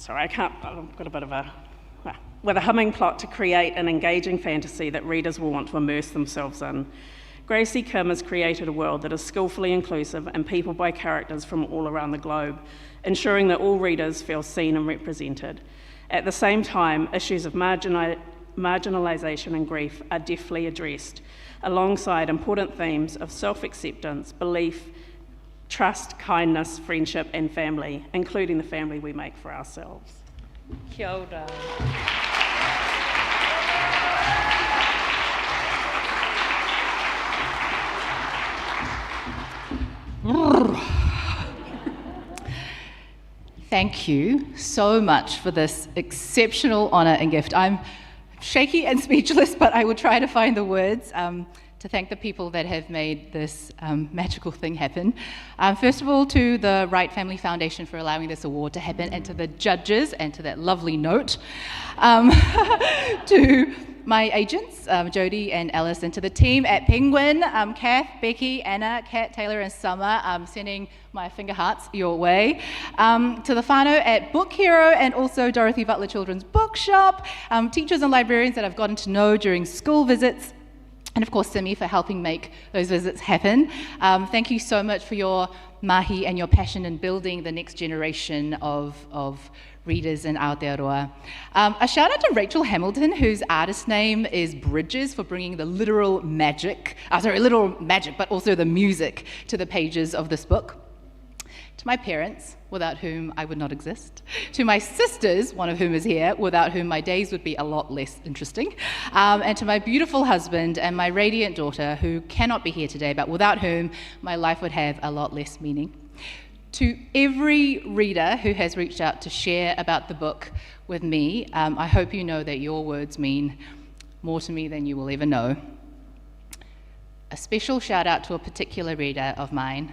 I've got a bit of a... With a humming plot to create an engaging fantasy that readers will want to immerse themselves in. Gracie Kim has created a world that is skillfully inclusive and peopled by characters from all around the globe, ensuring that all readers feel seen and represented. At the same time, issues of marginalisation and grief are deftly addressed, alongside important themes of self-acceptance, belief, trust, kindness, friendship, and family, including the family we make for ourselves. Kia ora. Thank you so much for this exceptional honour and gift. I'm shaky and speechless, but I will try to find the words to thank the people that have made this magical thing happen. First of all, to the Wright Family Foundation for allowing this award to happen, and to the judges, and to that lovely note. To my agents, Jodie and Alice, and to the team at Penguin, Kath, Becky, Anna, Kat, Taylor, and Summer, sending my finger hearts your way. To the whānau at Book Hero, and also Dorothy Butler Children's Bookshop, teachers and librarians that I've gotten to know during school visits, and of course Simi for helping make those visits happen. Thank you so much for your mahi and your passion in building the next generation of readers in Aotearoa. A shout out to Rachel Hamilton, whose artist name is Bridges, for bringing the literal magic, but also the music to the pages of this book. To my parents, without whom I would not exist. To my sisters, one of whom is here, without whom my days would be a lot less interesting. And to my beautiful husband and my radiant daughter, who cannot be here today, but without whom my life would have a lot less meaning. To every reader who has reached out to share about the book with me, I hope you know that your words mean more to me than you will ever know. A special shout out to a particular reader of mine,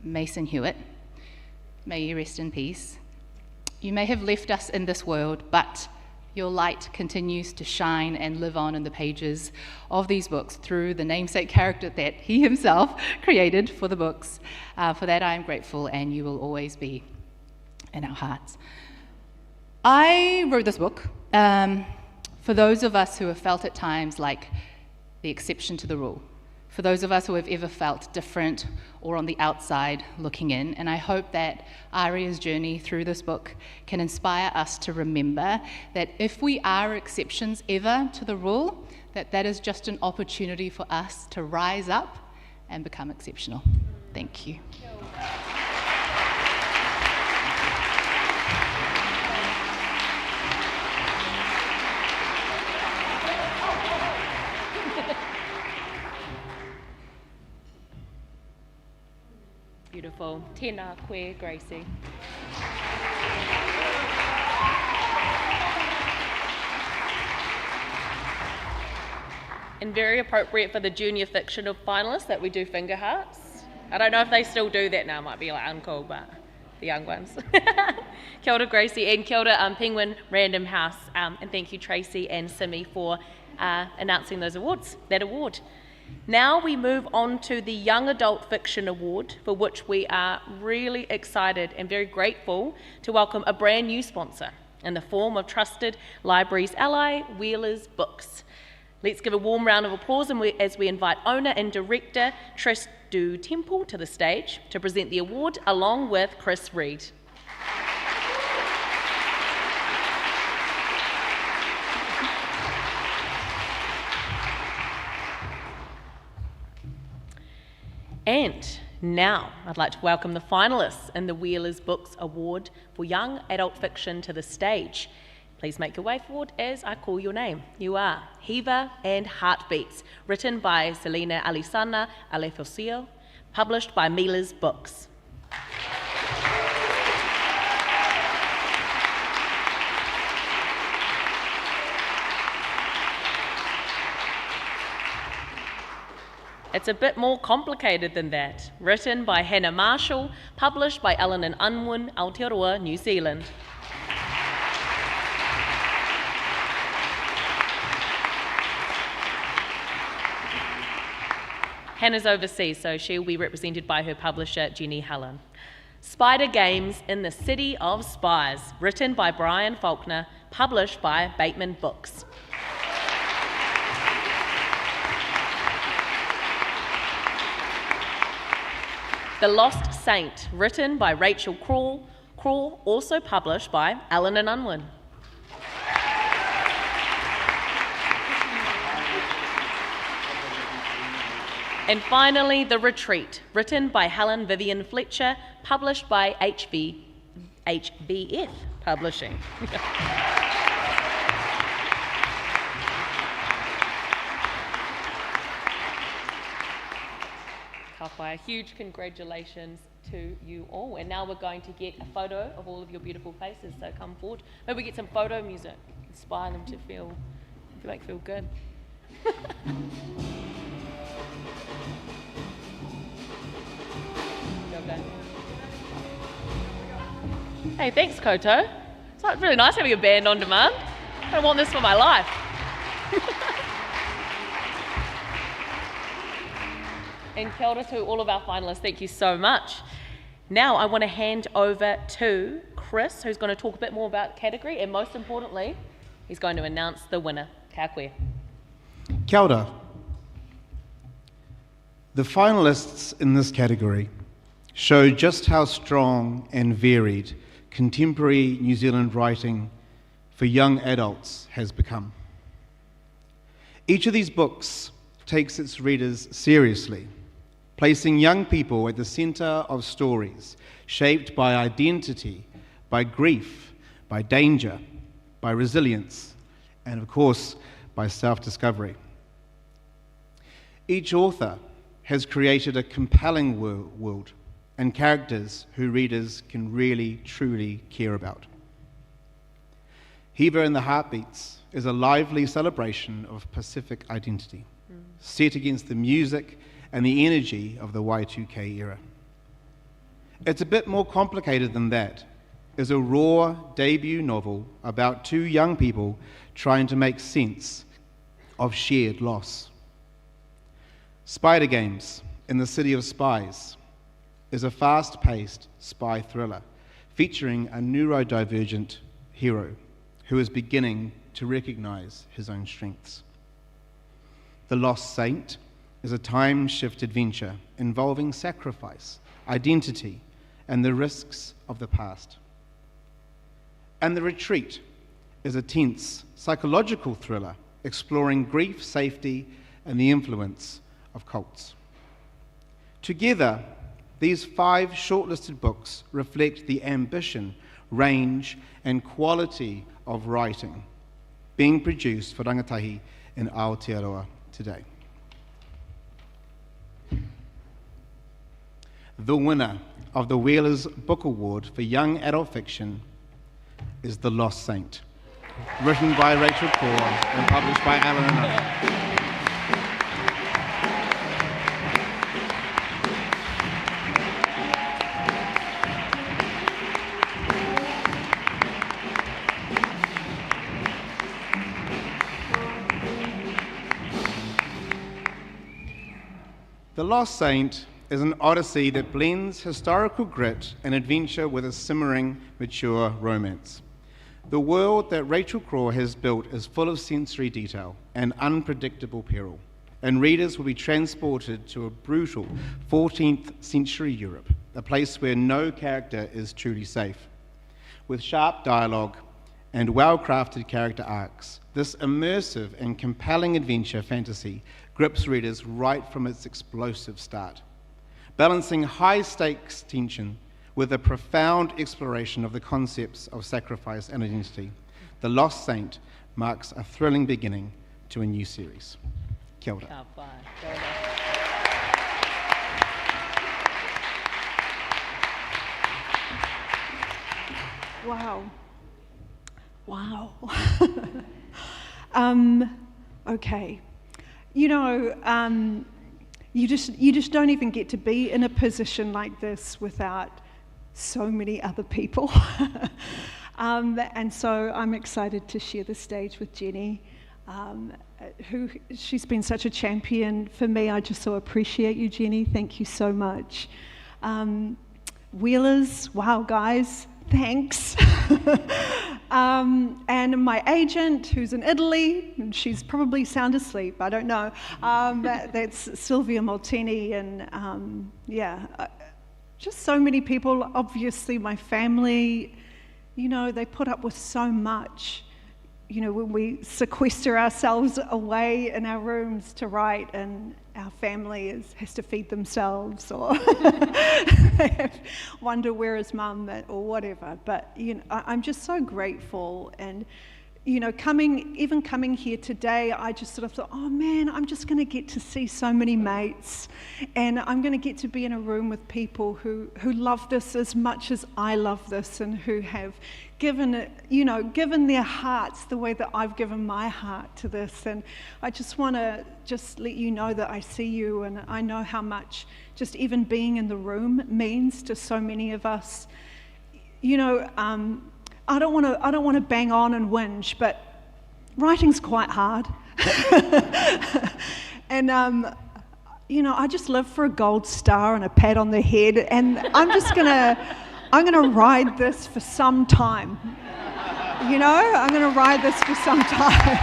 Mason Hewitt. May you rest in peace. You may have left us in this world, but your light continues to shine and live on in the pages of these books through the namesake character that he himself created for the books. For that I am grateful, and you will always be in our hearts. I wrote this book for those of us who have felt at times like the exception to the rule, for those of us who have ever felt different or on the outside looking in. And I hope that Aria's journey through this book can inspire us to remember that if we are exceptions ever to the rule, that is just an opportunity for us to rise up and become exceptional. Thank you. Beautiful. Tēnā koe, Gracie. And very appropriate for the junior fictional finalists that we do finger hearts. I don't know if they still do that now, might be like uncool, but the young ones. Kia ora, Gracie, and kia ora, Penguin Random House. And thank you, Tracy and Simi, for announcing those awards, that award. Now we move on to the Young Adult Fiction Award, for which we are really excited and very grateful to welcome a brand new sponsor in the form of trusted libraries ally, Wheeler's Books. Let's give a warm round of applause as we invite owner and director Trish Du Temple to the stage to present the award along with Chris Reid. And now I'd like to welcome the finalists in the Wheeler's Books Award for Young Adult Fiction to the stage. Please make your way forward as I call your name. You are Heaver and Heartbeats, written by Selena Alisana Alefosio, published by Wheeler's Books. It's a bit more complicated than that. Written by Hannah Marshall, published by Allen & Unwin, Aotearoa, New Zealand. Hannah's overseas, so she'll be represented by her publisher, Jenny Helen. Spider Games in the City of Spies, written by Brian Faulkner, published by Bateman Books. The Lost Saint, written by Rachel Crawl, also published by Allen & Unwin. And finally, The Retreat, written by Helen Vivian Fletcher, published by HBF Publishing. A huge congratulations to you all. And now we're going to get a photo of all of your beautiful faces, so come forward. Maybe we get some photo music, inspire them to feel good. Hey, thanks, Koto. It's like really nice having a band on demand. I want this for my life. And kia ora to all of our finalists, thank you so much. Now I want to hand over to Chris, who's going to talk a bit more about the category, and most importantly, he's going to announce the winner. Ka koe. Kia ora. The finalists in this category show just how strong and varied contemporary New Zealand writing for young adults has become. Each of these books takes its readers seriously, placing young people at the centre of stories shaped by identity, by grief, by danger, by resilience, and of course, by self-discovery. Each author has created a compelling world and characters who readers can really, truly care about. Heaver and the Heartbeats is a lively celebration of Pacific identity, set against the music and the energy of the Y2K era. It's a bit more complicated than that, is a raw debut novel about two young people trying to make sense of shared loss. Spider Games in the City of Spies is a fast-paced spy thriller featuring a neurodivergent hero who is beginning to recognize his own strengths. The Lost Saint is a time-shift adventure involving sacrifice, identity, and the risks of the past. And The Retreat is a tense psychological thriller exploring grief, safety, and the influence of cults. Together, these 5 shortlisted books reflect the ambition, range, and quality of writing being produced for rangatahi in Aotearoa today. The winner of the Wheelers Book Award for Young Adult Fiction is The Lost Saint, written by Rachel Kura and published by Alan and Others. The Lost Saint is an odyssey that blends historical grit and adventure with a simmering, mature romance. The world that Rachel Craw has built is full of sensory detail and unpredictable peril, and readers will be transported to a brutal 14th century Europe, a place where no character is truly safe. With sharp dialogue and well-crafted character arcs, this immersive and compelling adventure fantasy grips readers right from its explosive start, balancing high-stakes tension with a profound exploration of the concepts of sacrifice and identity. The Lost Saint marks a thrilling beginning to a new series. Kia ora. Wow. Wow. Okay. You know, you just don't even get to be in a position like this without so many other people. And so I'm excited to share the stage with Jenny, she's been such a champion for me. I just so appreciate you, Jenny. Thank you so much. Wheelers, wow, guys, thanks. And my agent, who's in Italy, and she's probably sound asleep, I don't know. That's Sylvia Maltini, and just so many people. Obviously, my family, you know, they put up with so much. You know, when we sequester ourselves away in our rooms to write, and our family has to feed themselves, or wonder where is mum, or whatever. But you know, I'm just so grateful, and you know, coming here today, I just sort of thought, oh man, I'm just going to get to see so many mates, and I'm going to get to be in a room with people who love this as much as I love this, and who have given it, you know, given their hearts the way that I've given my heart to this. And I just want to just let you know that I see you, and I know how much just even being in the room means to so many of us. You know, I don't want to bang on and whinge, but writing's quite hard. And you know, I just live for a gold star and a pat on the head, and I'm gonna ride this for some time. You know, I'm gonna ride this for some time.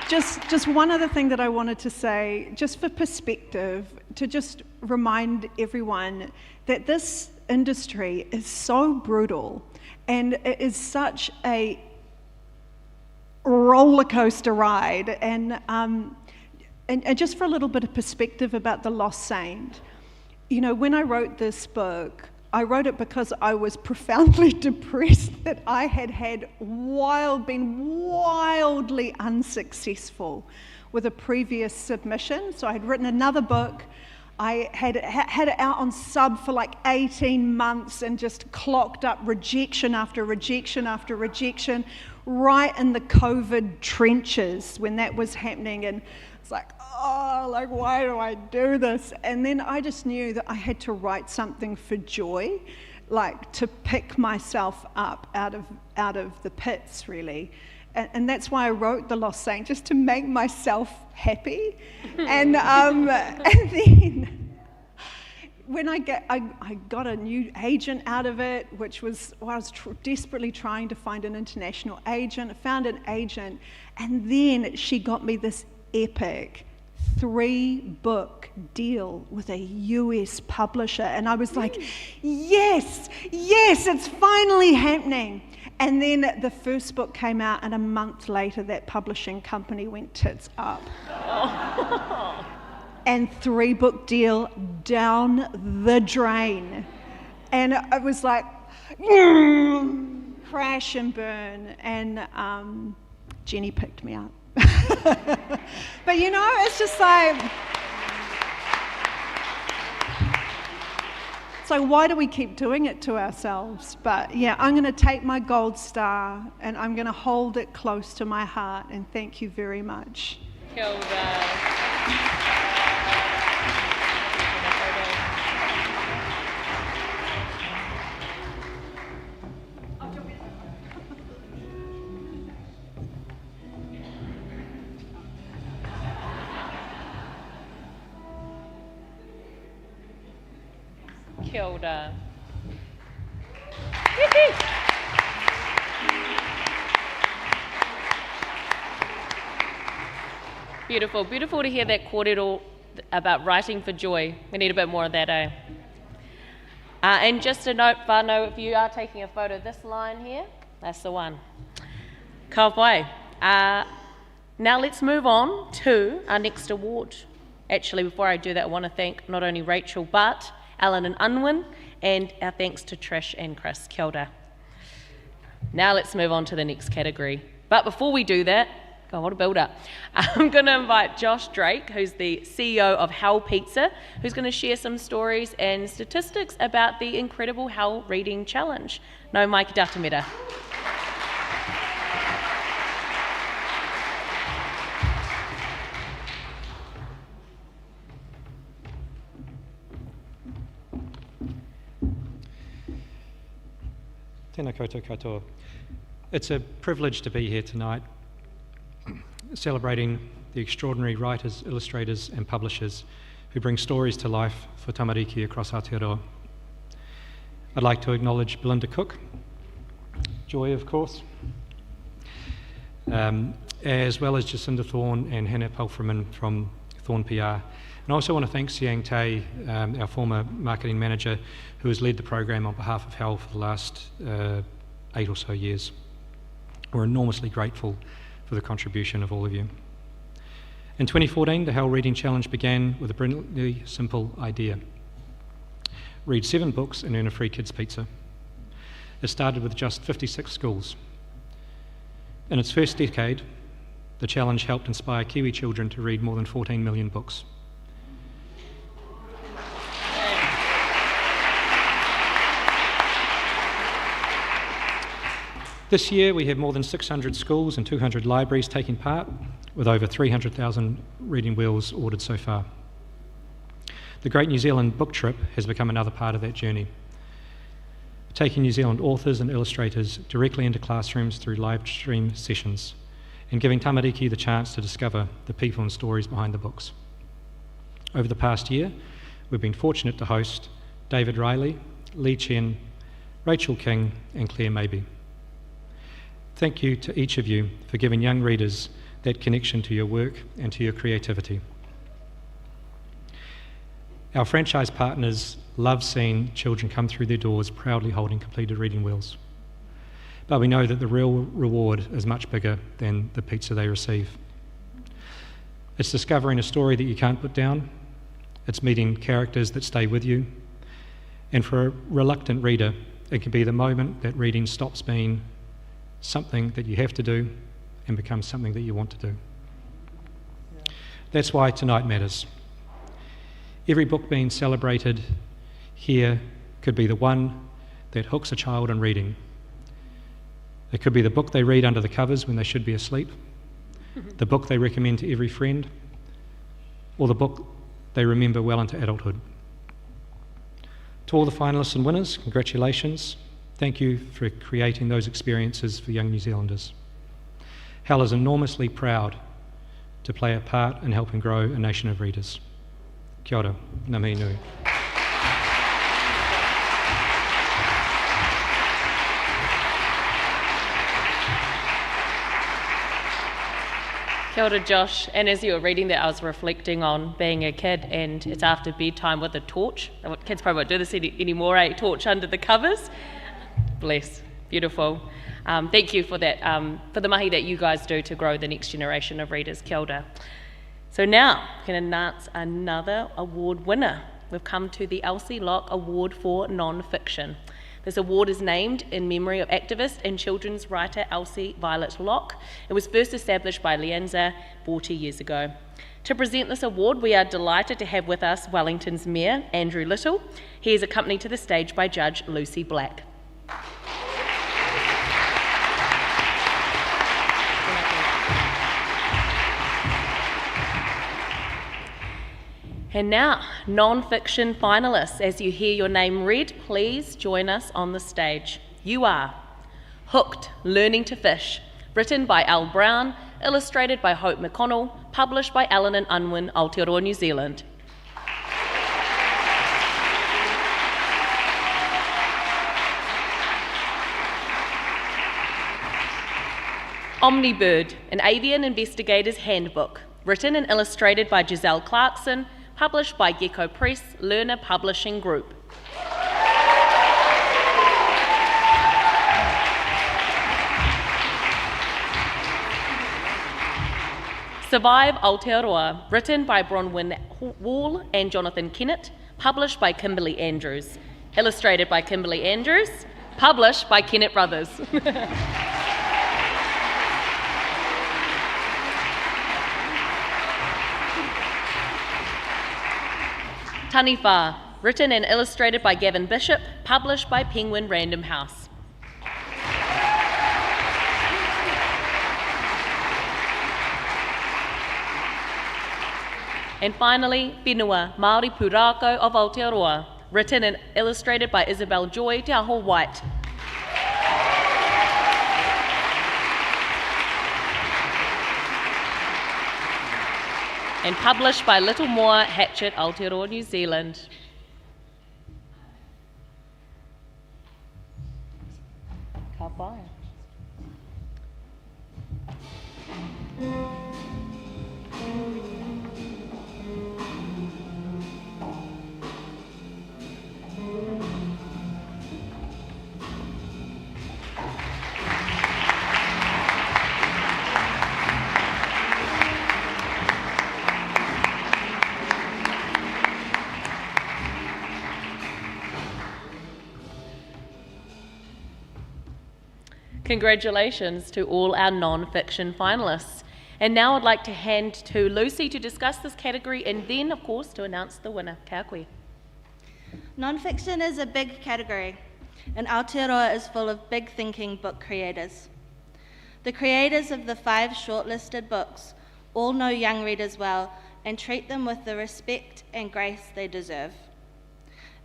Just one other thing that I wanted to say, just for perspective, to just remind everyone that this industry is so brutal, and it is such a roller coaster ride. And just for a little bit of perspective about The Lost Saint, you know, when I wrote this book, I wrote it because I was profoundly depressed that I had been wildly unsuccessful with a previous submission. So I had written another book. I had it out on sub for like 18 months and just clocked up rejection after rejection after rejection, right in the COVID trenches when that was happening. And It's like, oh, like, why do I do this? And then I just knew that I had to write something for joy, like to pick myself up out of the pits, really. And that's why I wrote The Lost Saint, just to make myself happy. And then when I got a new agent out of it, which was, I was desperately trying to find an international agent. I found an agent, and then she got me this epic 3-book deal with a US publisher. And I was like, yes, it's finally happening. And then the first book came out, and a month later, that publishing company went tits up. And 3-book deal down the drain. And it was like, crash and burn. And Jenny picked me up. But you know, it's just like, so why do we keep doing it to ourselves? But yeah, I'm going to take my gold star and I'm going to hold it close to my heart, and thank you very much. Kia ora. Kia ora. Beautiful, beautiful to hear that kōrero about writing for joy. We need a bit more of that, eh? And just a note, whānau, if you are taking a photo, this line here, that's the one. Ka whai. Now let's move on to our next award. Actually, before I do that, I want to thank not only Rachel, but Alan and Unwin, and our thanks to Trish and Chris. Kia ora. Now let's move on to the next category. But before we do that, God, what a build-up. I'm going to invite Josh Drake, who's the CEO of Hell Pizza, who's going to share some stories and statistics about the incredible Hell Reading Challenge. No mai ki tatamera. Tēnā koutou katoa. It's a privilege to be here tonight, celebrating the extraordinary writers, illustrators and publishers who bring stories to life for tamariki across Aotearoa. I'd like to acknowledge Belinda Cook, Joy of course, as well as Jacinda Thorne and Hannah Palfreman from Thorne PR. And I also want to thank Siang Tay, our former marketing manager, who has led the program on behalf of Hell for the last 8 or so years. We're enormously grateful for the contribution of all of you. In 2014, the Hell Reading Challenge began with a brilliantly simple idea. Read 7 books and earn a free kids' pizza. It started with just 56 schools. In its first decade, the challenge helped inspire Kiwi children to read more than 14 million books. This year we have more than 600 schools and 200 libraries taking part, with over 300,000 reading wheels ordered so far. The Great New Zealand Book Trip has become another part of that journey, taking New Zealand authors and illustrators directly into classrooms through live stream sessions and giving tamariki the chance to discover the people and stories behind the books. Over the past year, we've been fortunate to host David Riley, Lee Chen, Rachel King and Claire Mabey. Thank you to each of you for giving young readers that connection to your work and to your creativity. Our franchise partners love seeing children come through their doors proudly holding completed reading wheels. But we know that the real reward is much bigger than the pizza they receive. It's discovering a story that you can't put down. It's meeting characters that stay with you. And for a reluctant reader, it can be the moment that reading stops being something that you have to do and becomes something that you want to do. That's why tonight matters. Every book being celebrated here could be the one that hooks a child in reading. It could be the book they read under the covers when they should be asleep, the book they recommend to every friend, or the book they remember well into adulthood. To all the finalists and winners, congratulations. Thank you for creating those experiences for young New Zealanders. Hal is enormously proud to play a part in helping grow a nation of readers. Kia ora, ngā mihi nui. Kia ora, Josh. And as you were reading that, I was reflecting on being a kid, and it's after bedtime with a torch. Kids probably won't do this anymore, eh? Torch under the covers. Bless. Beautiful. Thank you for that, for the mahi that you guys do to grow the next generation of readers. Kia ora. So now, we can announce another award winner. We've come to the Elsie Locke Award for Non-Fiction. This award is named in memory of activist and children's writer Elsie Violet Locke. It was first established by Lienza 40 years ago. To present this award, we are delighted to have with us Wellington's Mayor, Andrew Little. He is accompanied to the stage by Judge Lucy Black. And now, non-fiction finalists, as you hear your name read, please join us on the stage. You are Hooked, Learning to Fish, written by Al Brown, illustrated by Hope McConnell, published by Allen and Unwin, Aotearoa, New Zealand. Omnibird, an avian investigator's handbook, written and illustrated by Giselle Clarkson, published by Gecko Press, Learner Publishing Group. Survive Aotearoa, written by Bronwyn Wall and Jonathan Kennett, published by Kimberly Andrews. Illustrated by Kimberly Andrews, published by Kennett Brothers. Taniwha, written and illustrated by Gavin Bishop, published by Penguin Random House. And finally, Whenua, Māori Pūrākau of Aotearoa, written and illustrated by Isabel Joy Te Aho White. And published by Little Moore Hatchet, Aotearoa, New Zealand. Ka pai. Congratulations to all our non-fiction finalists. And now I'd like to hand to Lucy to discuss this category and then, of course, to announce the winner. Ka koe. Non-fiction is a big category, and Aotearoa is full of big-thinking book creators. The creators of the 5 shortlisted books all know young readers well and treat them with the respect and grace they deserve.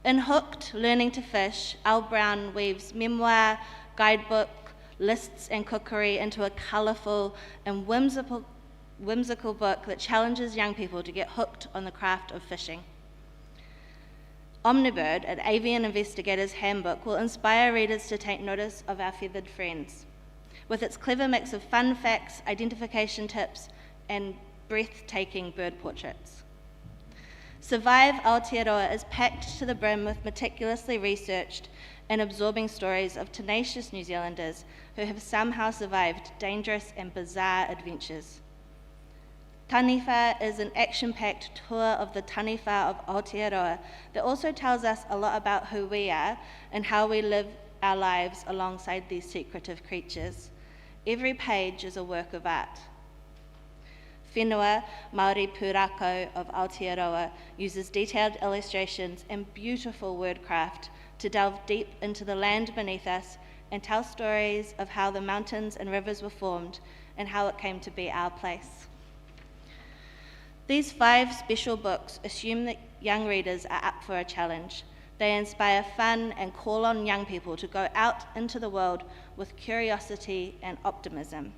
In Hooked, Learning to Fish, Al Brown weaves memoir, guidebook, lists and cookery into a colourful and whimsical book that challenges young people to get hooked on the craft of fishing. Omnibird, an avian investigator's handbook, will inspire readers to take notice of our feathered friends. With its clever mix of fun facts, identification tips, and breathtaking bird portraits. Survive Aotearoa is packed to the brim with meticulously researched and absorbing stories of tenacious New Zealanders who have somehow survived dangerous and bizarre adventures. Taniwha is an action-packed tour of the Taniwha of Aotearoa that also tells us a lot about who we are and how we live our lives alongside these secretive creatures. Every page is a work of art. Whenua, Māori Pūrākau of Aotearoa, uses detailed illustrations and beautiful wordcraft to delve deep into the land beneath us and tell stories of how the mountains and rivers were formed and how it came to be our place. These 5 special books assume that young readers are up for a challenge. They inspire fun and call on young people to go out into the world with curiosity and optimism.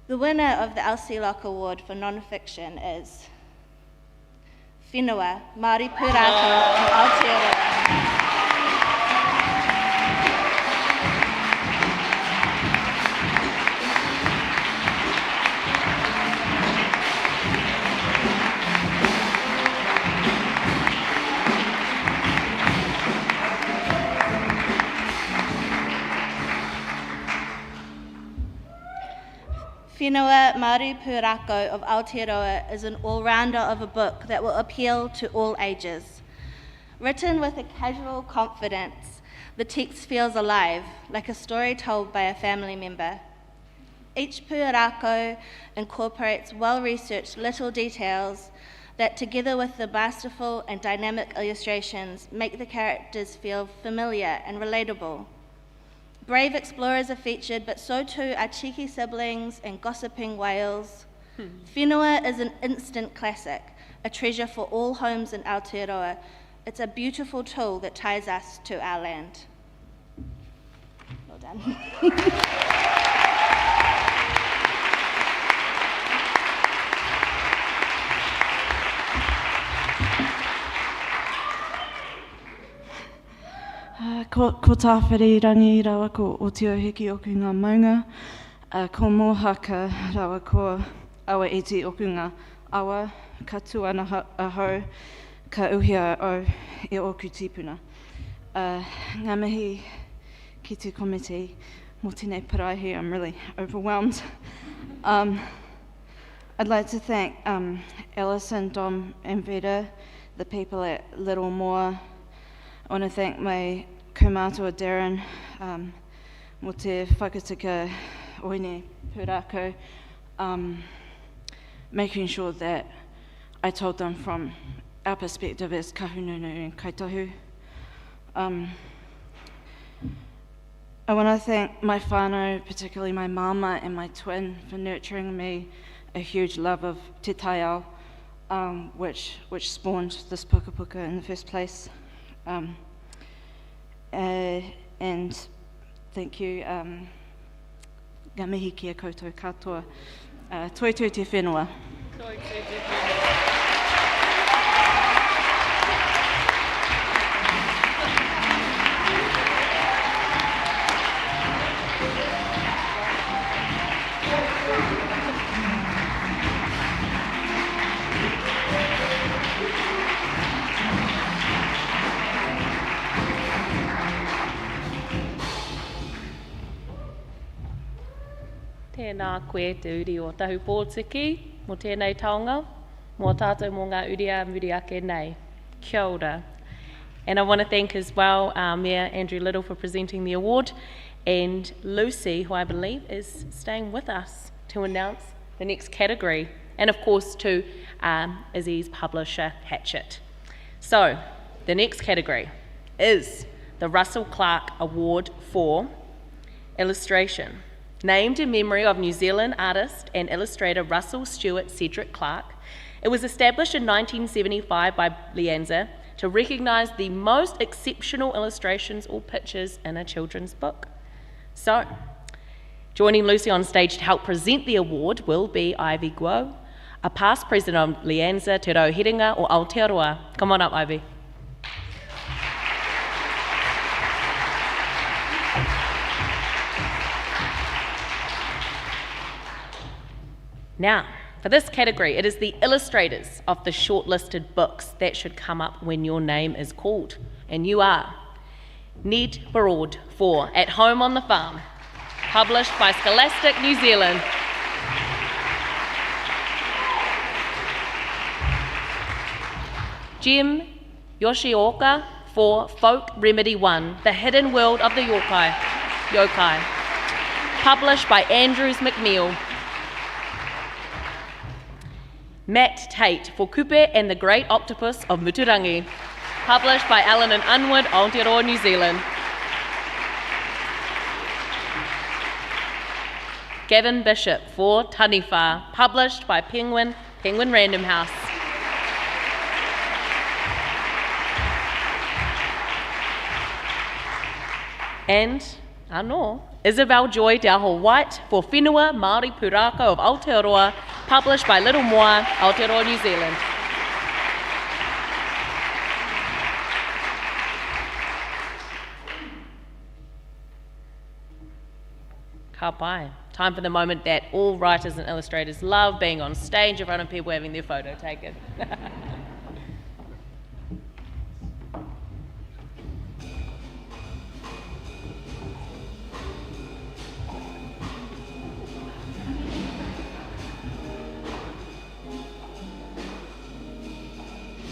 The winner of the Elsie Locke Award for non-fiction is Whenua Māori Pūrākau o Aotearoa. Whenua Māori Pūrākau of Aotearoa is an all-rounder of a book that will appeal to all ages. Written with a casual confidence, the text feels alive, like a story told by a family member. Each pūrākau incorporates well-researched little details that, together with the masterful and dynamic illustrations, make the characters feel familiar and relatable. Brave explorers are featured, but so too are cheeky siblings and gossiping whales. Whenua is an instant classic, a treasure for all homes in Aotearoa. It's a beautiful tool that ties us to our land. Well done. Ko tāwhiri rangi rawa ko o te ohiki oku ngā maunga. Ko mōhaka rawa ko awa e te oku ngā awa, ka tuana ahau, ka uhia o e oku tipuna. Ngā mihi ki te komiti, mō tēnei paraihi, I'm really overwhelmed. I'd like to thank Alison, Dom and Veda, the people at Little More. I want to thank my kaumātua Darren, mō te whakatika oine pūrākau, making sure that I told them from our perspective as kahununu and kaitohu. I want to thank my whānau, particularly my mama and my twin, for nurturing me a huge love of te taiao, which spawned this puka puka in the first place. And thank you, ngā mihi kia koutou katoa. Toi tū te whenua. Toi tū te whenua. Tēnā koe te uri o tahu pōtiki, mō tēnei taonga, mō tātou mō ngā uri a muri ake nei. Kia ora. And I want to thank as well Mayor Andrew Little for presenting the award, and Lucy, who I believe is staying with us to announce the next category, and of course to Izzy's publisher, Hatchet. So, the next category is the Russell Clark Award for Illustration. Named in memory of New Zealand artist and illustrator Russell Stewart Cedric Clark, it was established in 1975 by Lianza to recognise the most exceptional illustrations or pictures in a children's book. So, joining Lucy on stage to help present the award will be Ivy Guo, a past president of Lianza Te Rauhiringa o Aotearoa. Come on up, Ivy. Now, for this category, it is the illustrators of the shortlisted books that should come up when your name is called. And you are Ned Broad for At Home on the Farm, published by Scholastic New Zealand. Jim Yoshioka for Folk Remedy 1, The Hidden World of the Yokai, published by Andrews McNeil. Matt Tate for Kupe and the Great Octopus of Muturangi, published by Allen and Unwood, Aotearoa, New Zealand. Gavin Bishop for Taniwha, published by Penguin Random House. And anō, Isabel Joy Te Aho Wright for Whenua Māori Pūrākau of Aotearoa, published by Little Moa, Aotearoa, New Zealand. Ka pai. Time for the moment that all writers and illustrators love, being on stage in front of people having their photo taken.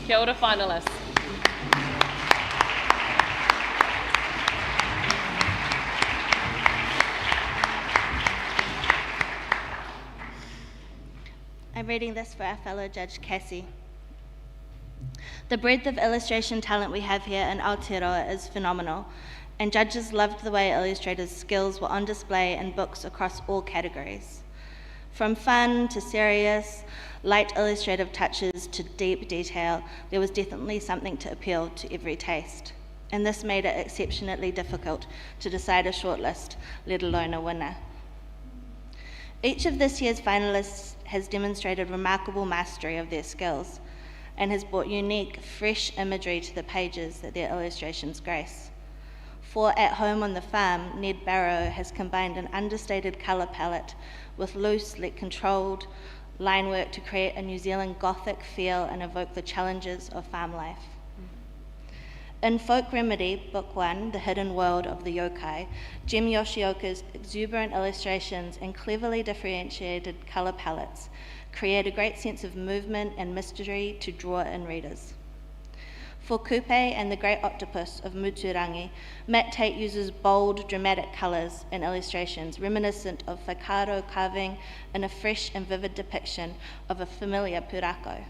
Kia ora finalists. I'm reading this for our fellow Judge Cassie. The breadth of illustration talent we have here in Aotearoa is phenomenal, and judges loved the way illustrators' skills were on display in books across all categories. From fun to serious, light illustrative touches to deep detail, there was definitely something to appeal to every taste. And this made it exceptionally difficult to decide a shortlist, let alone a winner. Each of this year's finalists has demonstrated remarkable mastery of their skills and has brought unique, fresh imagery to the pages that their illustrations grace. For At Home on the Farm, Ned Barrow has combined an understated colour palette with loose, yet controlled line work to create a New Zealand Gothic feel and evoke the challenges of farm life. In Folk Remedy, Book 1, The Hidden World of the Yokai, Jim Yoshioka's exuberant illustrations and cleverly differentiated colour palettes create a great sense of movement and mystery to draw in readers. For Kupe and the Great Octopus of Muturangi, Matt Tate uses bold, dramatic colours and illustrations reminiscent of whakaaro carving in a fresh and vivid depiction of a familiar pūrākau.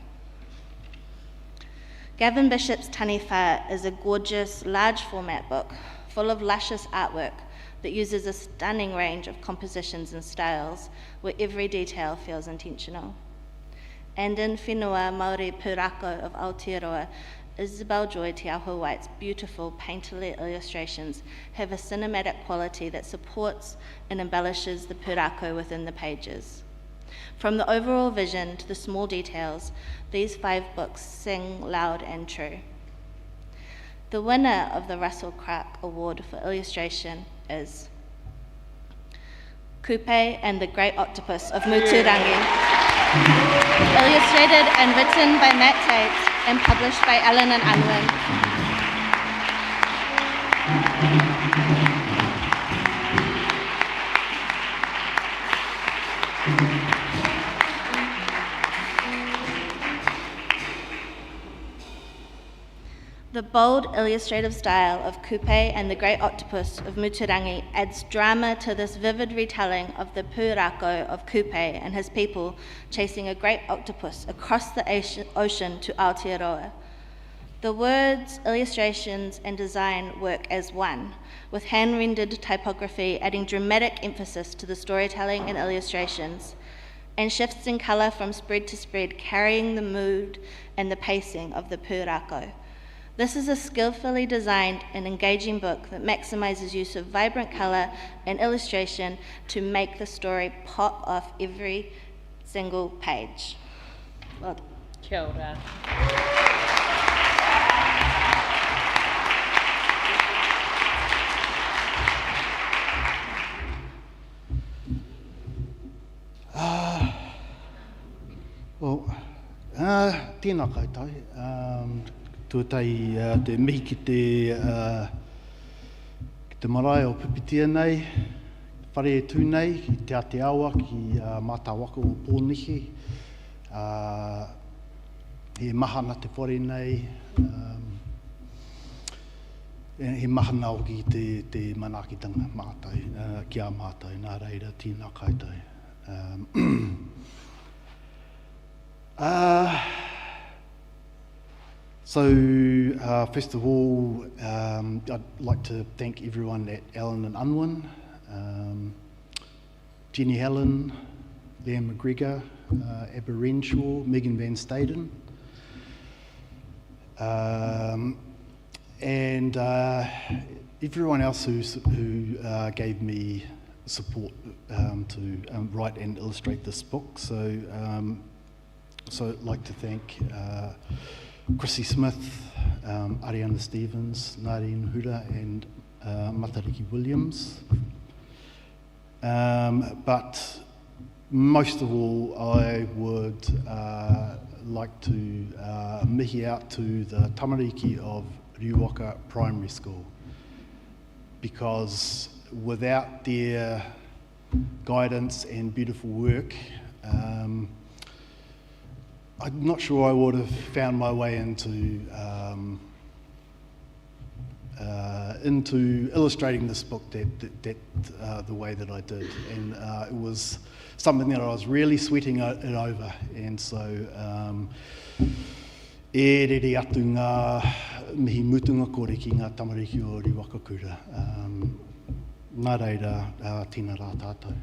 Gavin Bishop's Taniwha is a gorgeous, large format book full of luscious artwork that uses a stunning range of compositions and styles where every detail feels intentional. And in Whenua Māori Pūrākau of Aotearoa, Isabel Joy Te Aho Wright's beautiful painterly illustrations have a cinematic quality that supports and embellishes the pūrākau within the pages. From the overall vision to the small details, these 5 books sing loud and true. The winner of the Russell Clark Award for Illustration is Kupe and the Great Octopus of Muturangi, illustrated and written by Matt Tate and published by Allen and Unwin. The bold illustrative style of Kupe and the Great Octopus of Muturangi adds drama to this vivid retelling of the pūrākau of Kupe and his people chasing a great octopus across the ocean to Aotearoa. The words, illustrations, and design work as one, with hand-rendered typography adding dramatic emphasis to the storytelling and illustrations, and shifts in colour from spread to spread carrying the mood and the pacing of the pūrākau. This is a skillfully designed and engaging book that maximises use of vibrant colour and illustration to make the story pop off every single page. Well, Kia ora. Tēnā koutou. Tūtai te mihi ki te marae o Pipitea nei, whare e tū nei, ki te Aotearoa, ki Mātāwaka o Pōnihi. He mahana te whare nei, he mahana o ki te manakitanga mātou, ki a mātou, nā reira, tēnā koutou. So, first of all, I'd like to thank everyone at Allen and Unwin Jenny Helen, Leanne McGregor, Abba Renshaw, Megan Van Staden, and everyone else who gave me support to write and illustrate this book. So I'd like to thank Chrissy Smith, Ariana Stevens, Nadine Hura, and Matariki Williams. But most of all, I would like to mihi out to the tamariki of Riwaka Primary School, because without their guidance and beautiful work, I'm not sure I would have found my way into illustrating this book the way that I did, and it was something that I was really sweating it over, and so e rere atu ngā mihi mutunga kore ki ngā tamariki o Riwaka Kura. Nā reira, tēnā rā tātou.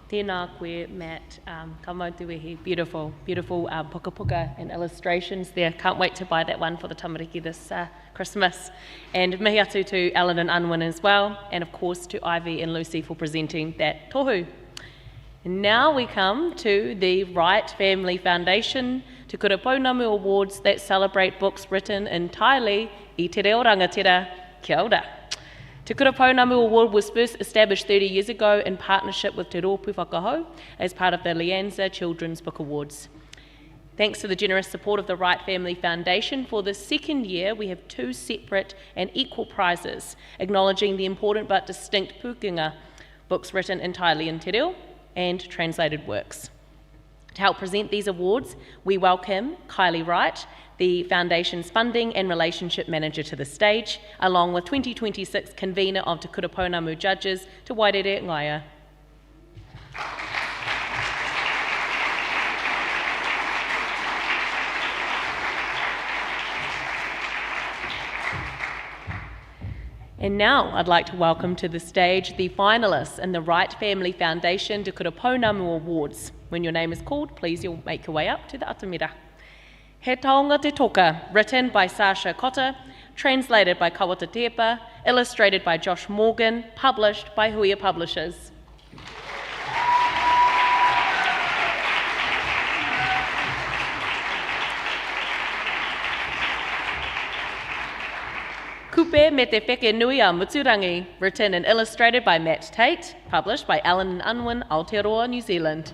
Tēnā koe, Matt. Ka mautuwehi. Beautiful, beautiful puka puka and illustrations there. Can't wait to buy that one for the tamariki this Christmas. And mihi atu to Alan and Unwin as well, and of course to Ivy and Lucy for presenting that tohu. And now we come to the Wright Family Foundation Te Kura Pounamu Awards that celebrate books written entirely i te reo rangatira. Kia ora. Te Kura Pounamu Award was first established 30 years ago in partnership with Te Rōpū Whakahau as part of the Lianza Children's Book Awards. Thanks to the generous support of the Wright Family Foundation, for the second year we have 2 separate and equal prizes acknowledging the important but distinct pukenga, books written entirely in te reo and translated works. To help present these awards, we welcome Kylie Wright, the Foundation's Funding and Relationship Manager, to the stage, along with 2026 Convener of Te Kura Pounamu Judges, Te Wairere Ngaia. And now I'd like to welcome to the stage the finalists in the Wright Family Foundation Te Kura Pounamu Awards. When your name is called, please you'll make your way up to the atamira. He Taonga Te Toka, written by Sasha Cotta, translated by Kawata Tepa, illustrated by Josh Morgan, published by Huia Publishers. Kupe me te wheke nui a Muturangi, written and illustrated by Matt Tate, published by Alan and Unwin, Aotearoa, New Zealand.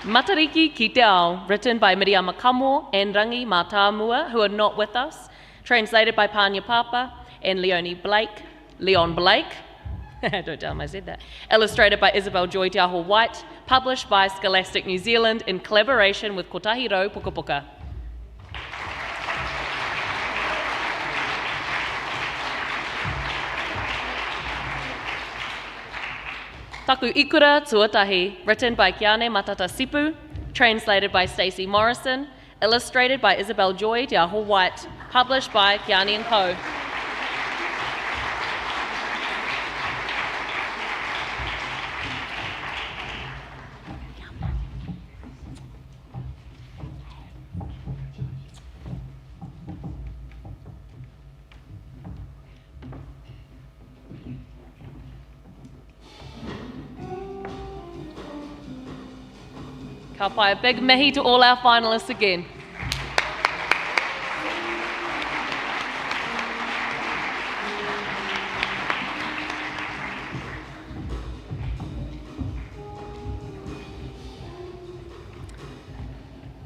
Matariki ki te ao, written by Miriama Kamo and Rangi Mātāmua, who are not with us, translated by Pānia Papa and Leon Blake, don't tell him I said that, illustrated by Isabel Joy Te Aho White, published by Scholastic New Zealand in collaboration with Kotahiro Puka Puka. Taku Ikura Tuatahi, written by Kiane Matata Sipu, translated by Stacey Morrison, illustrated by Isabel Joy Te Aho White, published by Kiane & Co. Ka pai a big mihi to all our finalists again.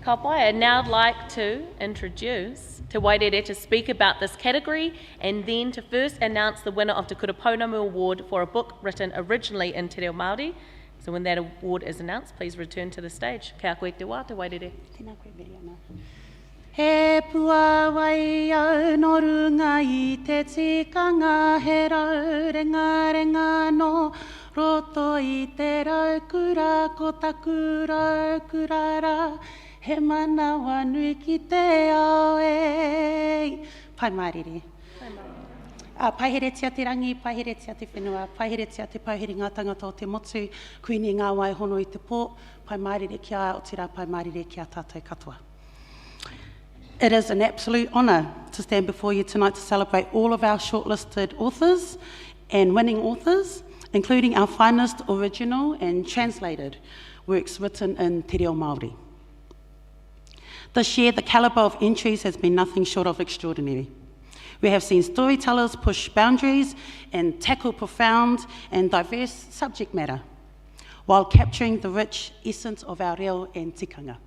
Ka pai, I'd now like to introduce Te Wairere to speak about this category and then to first announce the winner of Te Kura Pounamu Award for a book written originally in Te Reo Māori. So when that award is announced, please return to the stage. Kia koe te wā, Te Wairere. Tēnā koe, Miriana. He pua wai au no runga I te tikanga, he rau renga renga no roto I te rau kura ko taku rau kurara, he manawa nui ki te ao e. Pai mārire. Paiheretia te rangi, paiheretia te whenua, paiheretia te pauheringa tangata o te motu, kuini ngā wai hono I te pō, pai mārire kia o te rā, pai mārire kia tātou katoa. It is an absolute honour to stand before you tonight to celebrate all of our shortlisted authors and winning authors, including our finest original and translated works written in Te Reo Māori. This year, the calibre of entries has been nothing short of extraordinary. We have seen storytellers push boundaries and tackle profound and diverse subject matter, while capturing the rich essence of our reo and tikanga.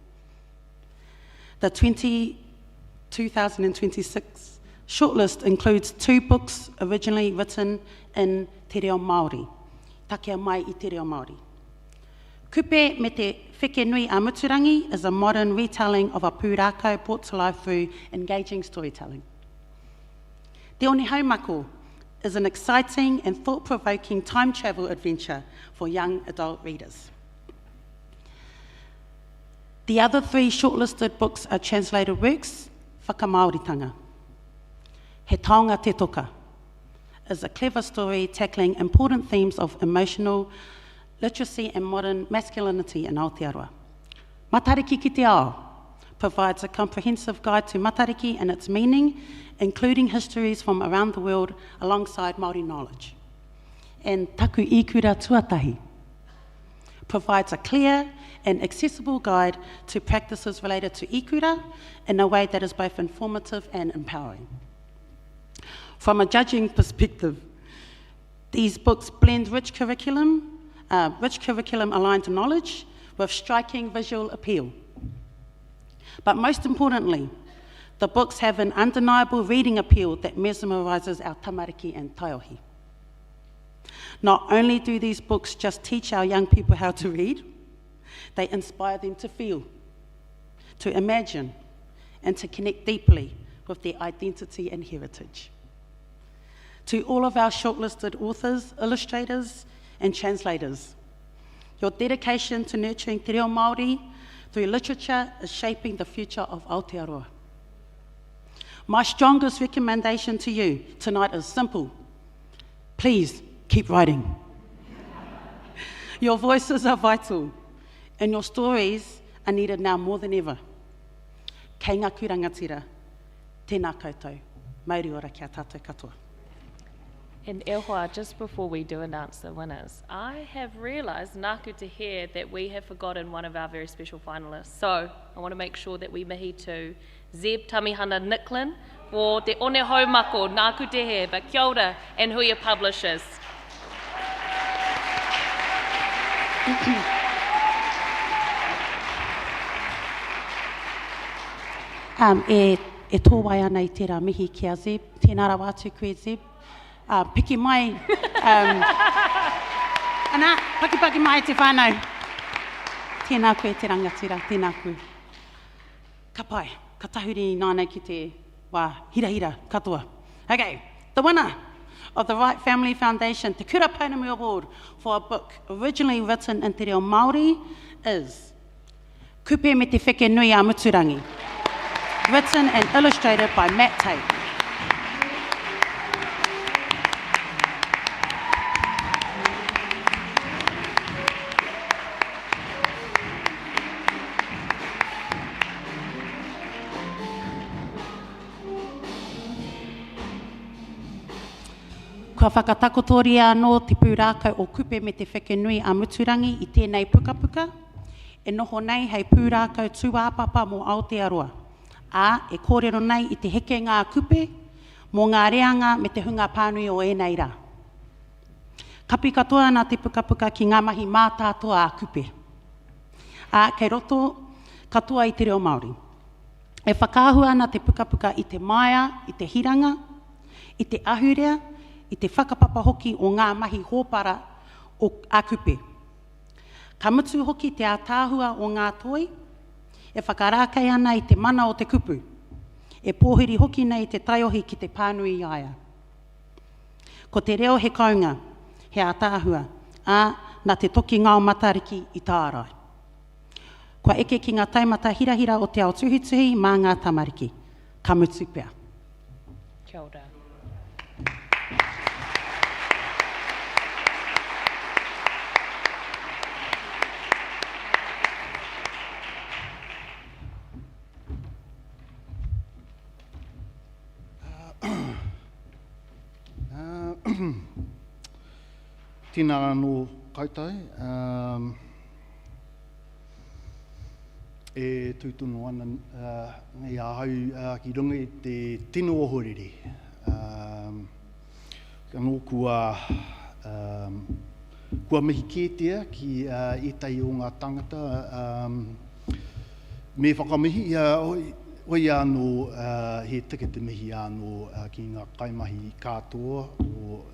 The 2026 shortlist includes 2 books originally written in Te Reo Māori, takea mai I Te Reo Māori. Kupe me te Wheke Nui a Muturangi is a modern retelling of a pūrākau brought to life through engaging storytelling. Te One Haumako is an exciting and thought-provoking time travel adventure for young adult readers. The other 3 shortlisted books are translated works, whakamaoritanga. He Taonga Te Toka is a clever story tackling important themes of emotional literacy and modern masculinity in Aotearoa. Matariki ki te ao provides a comprehensive guide to matariki and its meaning, including histories from around the world alongside Māori knowledge. And Taku I Kura Tuatahi provides a clear and accessible guide to practices related to ikura in a way that is both informative and empowering. From a judging perspective, these books blend rich curriculum aligned knowledge with striking visual appeal. But most importantly, the books have an undeniable reading appeal that mesmerises our tamariki and taiohi. Not only do these books just teach our young people how to read, they inspire them to feel, to imagine, and to connect deeply with their identity and heritage. To all of our shortlisted authors, illustrators, and translators, your dedication to nurturing Te Reo Māori through literature is shaping the future of Aotearoa. My strongest recommendation to you tonight is simple. Please keep writing. Your voices are vital, and your stories are needed now more than ever. Kei ngā kurangatira, tēnā koutou, mauri ora kia tātou katoa. And Elhua, just before we do announce the winners, I have realised, nāku te hear, that we have forgotten one of our very special finalists. So I want to make sure that we mihi to Zeb Tamihana Nicklin for Te One Haumako, nāku te hear, but kia ora and Huia Publishers. E tōwai ana I tērā mihi kia Zeb, tēnā rawa atu koe Zeb. Piki mai, ana, paki mai te whānau. Tēnā koe te rangatira, tēnā koe. Ka pai, ka tahuri nānei ki te wā, hira, katoa. Okay, the winner of the Wright Family Foundation Te Kura Pounamu Award for a book originally written in Te Reo Māori is Kupe me te Wheke Nui a Muturangi, written and illustrated by Matt Tate. Kua whakatakotoria anō te pūrākau o Kupe me te Wheke Nui a Muturangi I tēnei pukapuka, e noho nei hei pūrākau tūāpapa mō Aotearoa. E kōrero nei I te heke ngā kupe, mō ngā reanga me te hunga pānui o ēnei rā. Kapi katoa nā te pukapuka ki ngā mahi mātātoa a kupe. Kei roto katoa I te reo Māori. E whakāhua ana te pukapuka i te maia, i te hiranga, i te ahurea, i te whakapapa hoki o ngā mahi hōpara o akupe. Ka mutu hoki te ātāhua o ngā toi, e whakarākei ana i te mana o te kupu. E pōhiri hoki nei te taiohi ki te pānui iaia. Ko te reo he kaunga, he ātāhua, nā te toki ngā o matariki i tārai. Kua eke ki ngā taimata hirahira o te ao tuhituhi mā ngā tamariki. Ka mutu pea. Kia ora. Tēnā anō koutou. E tūtono ana nei ahau ki runga i te tino ohorere. Anō kua mihi kētia ki etai o ngā tangata. Me whakamihi oi anō he tika te mihi anō ki ngā kaimahi katoa o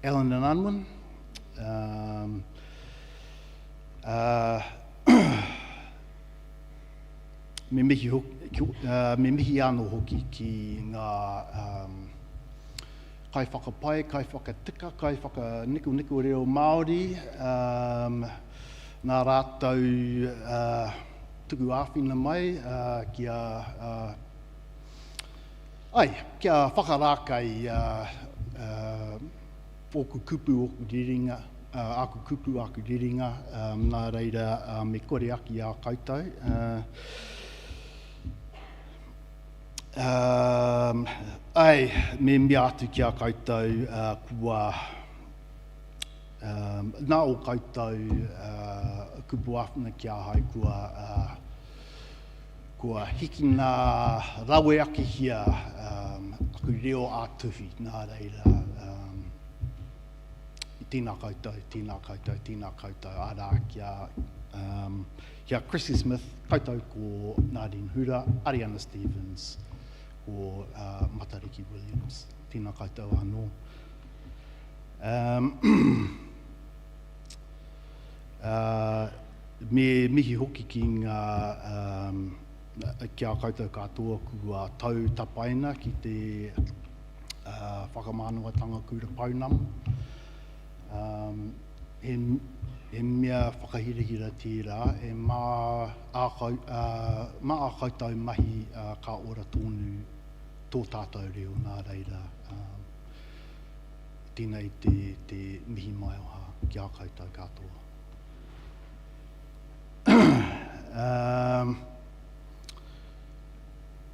Alan and Unwin. Me mihi anō hoki ki ngā kai whakapai, kai whakatika, kai whakaniku reo Māori, nā rātou tuku āwhina mai kia whakarākei pōku kupu oku riringa, aku kupu aku riringa, nā reira me kore aki a koutou. Me mea atu ki a koutou kua nā o koutou kupu āwhina ki a hai kua hiki nā rawe ake hia aku reo ātuhi nā reira. Tēnā koutou, ara kia Chrissy Smith, koutou ko Nadine Hura, Ariana Stevens, ko Matariki Williams. Tēnā koutou anō. Me mihi hoki ki ngā kia koutou katoa kua tau tapaina ki te whakamānuatanga kura Pounamu. He mea whakahirahira tērā, e mā a koutou mahi ka ora tōnu tō tātou reo nā reira. Tēnei te mihi mai oha ki a koutou katoa.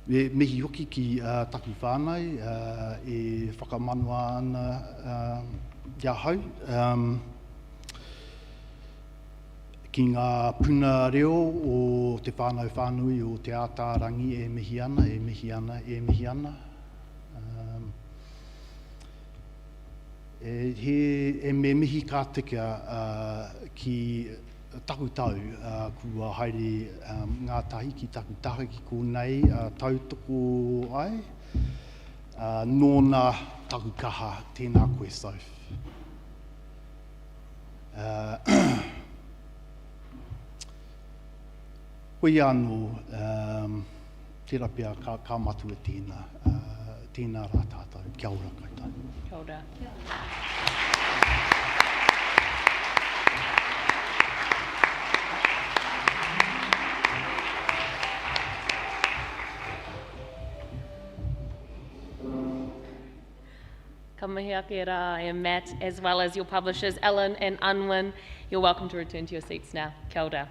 Me mihi hoki ki taku whānau, e whakamanua ana kia hau. Ki ngā puna reo o te whānau whānui o te ātārangi e mihi ana. E me mihi ka tika ki taku tau kua haere ngā tahi ki taku tahi ki kōnei tautoko ai. Nōna taku kaha, tēnā koe Soph. Koe anō, tērā pia ka matua tēnā rā tātou. Kia ora koutou. Kia ora. Ka mihi ake rā e Matt, as well as your publishers, Ellen and Unwin. You're welcome to return to your seats now. Kia ora.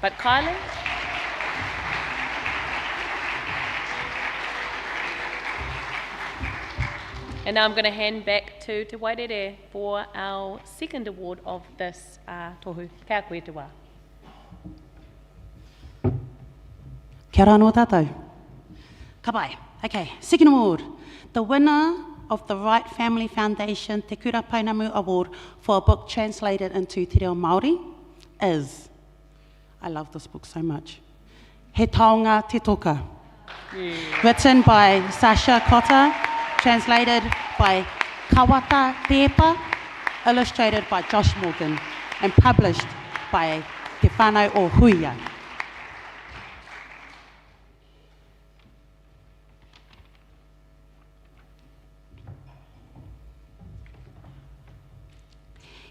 But Kylie? And now I'm going to hand back to Te Wairere for our second award of this tohu. Kia koe te wā. Kia ora anō tātou. Ka pai. Okay, second award. The winner of the Wright Family Foundation Te Kura Pounamu Award for a book translated into te reo Māori is, I love this book so much, He taonga te toka. Written by Sasha Cotta, translated by Kawata Tepa, illustrated by Josh Morgan, and published by Te Whānau o Huia.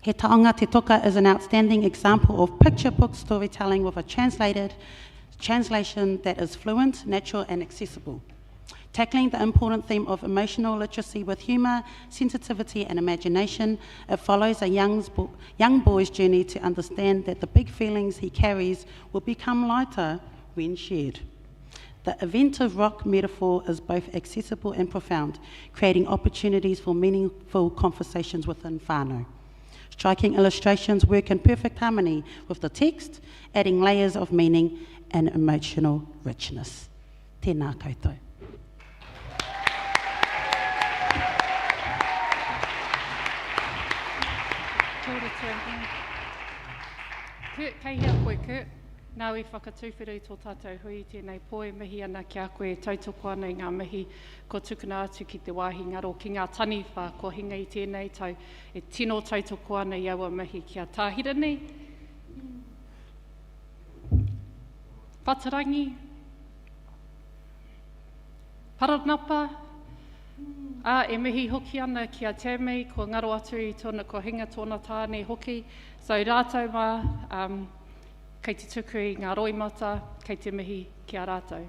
He Taonga Te Toka is an outstanding example of picture book storytelling with a translation that is fluent, natural, and accessible. Tackling the important theme of emotional literacy with humour, sensitivity, and imagination, it follows a young boy's journey to understand that the big feelings he carries will become lighter when shared. The inventive rock metaphor is both accessible and profound, creating opportunities for meaningful conversations within whānau. Striking illustrations work in perfect harmony with the text, adding layers of meaning and emotional richness. Tēnā koutou. Kurt, kei hea koe Kurt. Nā i whakatūwhiru tō tātou hui tēnei poe mihi ana ki a koe tautoko ana i ngā mihi ko tukuna atu ki te wāhi ngaro ki ngā taniwha ko hinga i tēnei tau e tino tautoko ana i aua mihi ki a tāhirani. Patarangi. Paranapa. E mihi hoki ana ki a Tammy ko ngaro atu i tōna ko hinga tōna tāne hoki. So rātou mā, kei te tuku i ngā roimata, kei te mihi ki a rātou.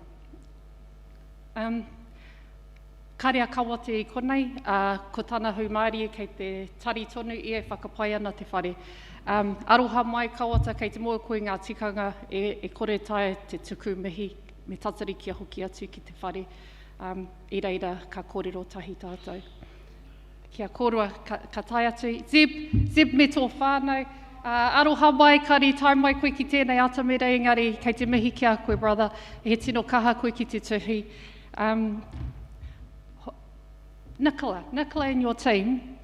Kārea kawate i konei, ko tāna hu Māori kei te tari tonu i e whakapai ana te whare. Aroha mai kawata kei te mua koe ngā tikanga e kore tae te tuku mihi me tatari kia hoki atu ki te whare. I reira ka kōrero tahi tātou. Kia kōrua ka tai atu. Zeb me tō whānau. Aroha mai, kari tai mai koe ki tēnei atamere, engari kei te mihi ki a koe, brother. He tino kaha koe ki te tuhi. Nicola and your team,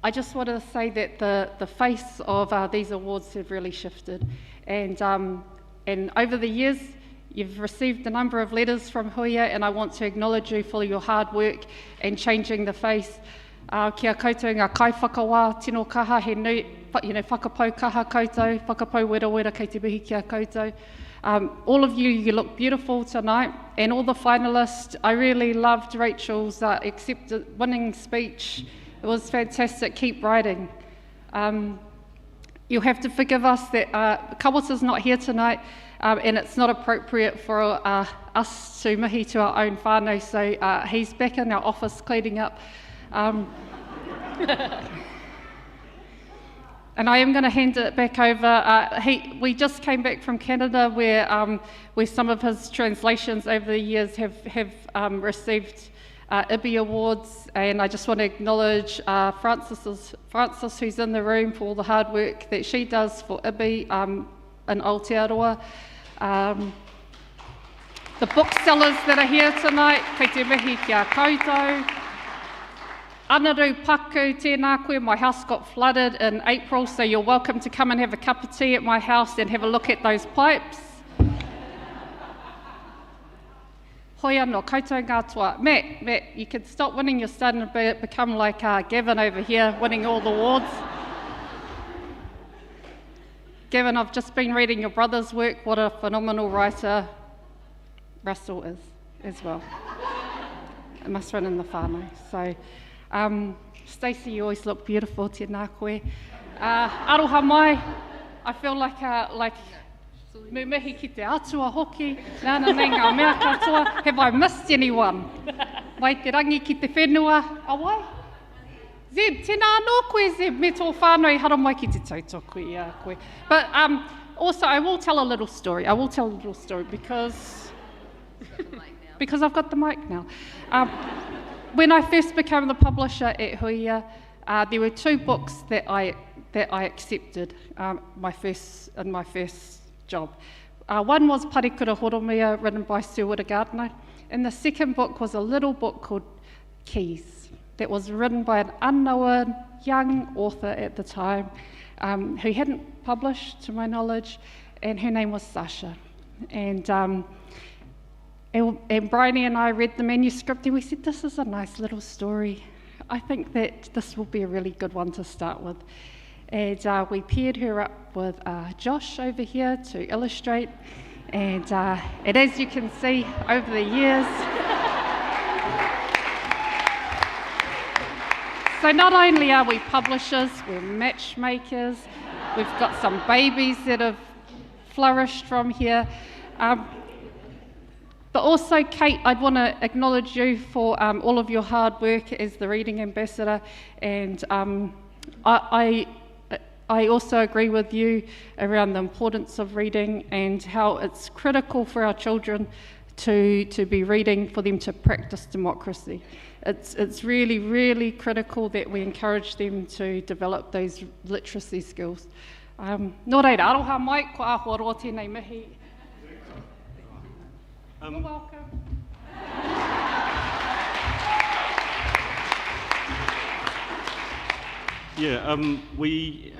I just want to say that the face of these awards have really shifted. And over the years, you've received a number of letters from Huia, and I want to acknowledge you for your hard work and changing the face. Kia koutou ngā kai whakawā, tino kaha, he nui, whakapau kaha koutou, whakapau wera wera kei te mihi kia koutou. All of you look beautiful tonight, and all the finalists. I really loved Rachel's winning speech. It was fantastic. Keep writing. You'll have to forgive us that Kawata's not here tonight, and it's not appropriate for us to mihi to our own whānau, so he's back in our office cleaning up. And I am going to hand it back over. We just came back from Canada where some of his translations over the years have received IBI awards, and I just want to acknowledge Francis who's in the room for all the hard work that she does for IBI in Aotearoa. The booksellers that are here tonight, kei te mihi kia koutou. Anaru Paku, tēnā koe, my house got flooded in April, so you're welcome to come and have a cup of tea at my house and have a look at those pipes. Hoi anō, koutou ngā toa. Matt, you can stop winning, you're starting to become like Gavin over here, winning all the awards. Gavin, I've just been reading your brother's work, what a phenomenal writer Russell is as well. It must run in the whānau. So, Stacey, you always look beautiful, tēnā koe. Aroha mai, I feel like mumihi ki te atua hoki, nāna nei ngā mea katoa. Have I missed anyone? Mai te rangi ki te whenua, awai? Zeb, tēnā anō koe, Zeb, me tō whānau I hara mai ki te tautoko I a koe. But also, I will tell a little story. Because I've got the mic now. When I first became the publisher at Huia, there were two books that I accepted my first job. One was Parekura Horomea, written by Sir Whitta Gardner, and the second book was a little book called Keys, that was written by an unknown young author at the time, who hadn't published, to my knowledge, and her name was Sasha. And Bryony and I read the manuscript and we said, this is a nice little story. I think that this will be a really good one to start with. And we paired her up with Josh over here to illustrate. And as you can see over the years, so not only are we publishers, we're matchmakers, we've got some babies that have flourished from here. But also, Kate, I'd want to acknowledge you for all of your hard work as the reading ambassador. And I also agree with you around the importance of reading and how it's critical for our children to be reading for them to practice democracy. It's really, really critical that we encourage them to develop those literacy skills. Nō reira, aroha mai, ko āhua roa tēnei mihi. You're welcome. Yeah,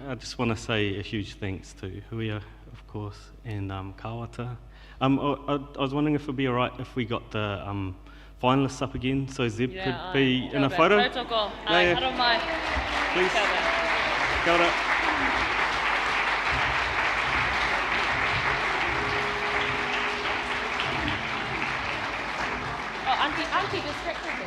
I just want to say a huge thanks to Huia, of course, and Kawata. I was wondering if it would be all right if we got the finalists up again, so Zeb could be in a photo. Yeah. Please. Kia ora. Oh, Auntie distracted me.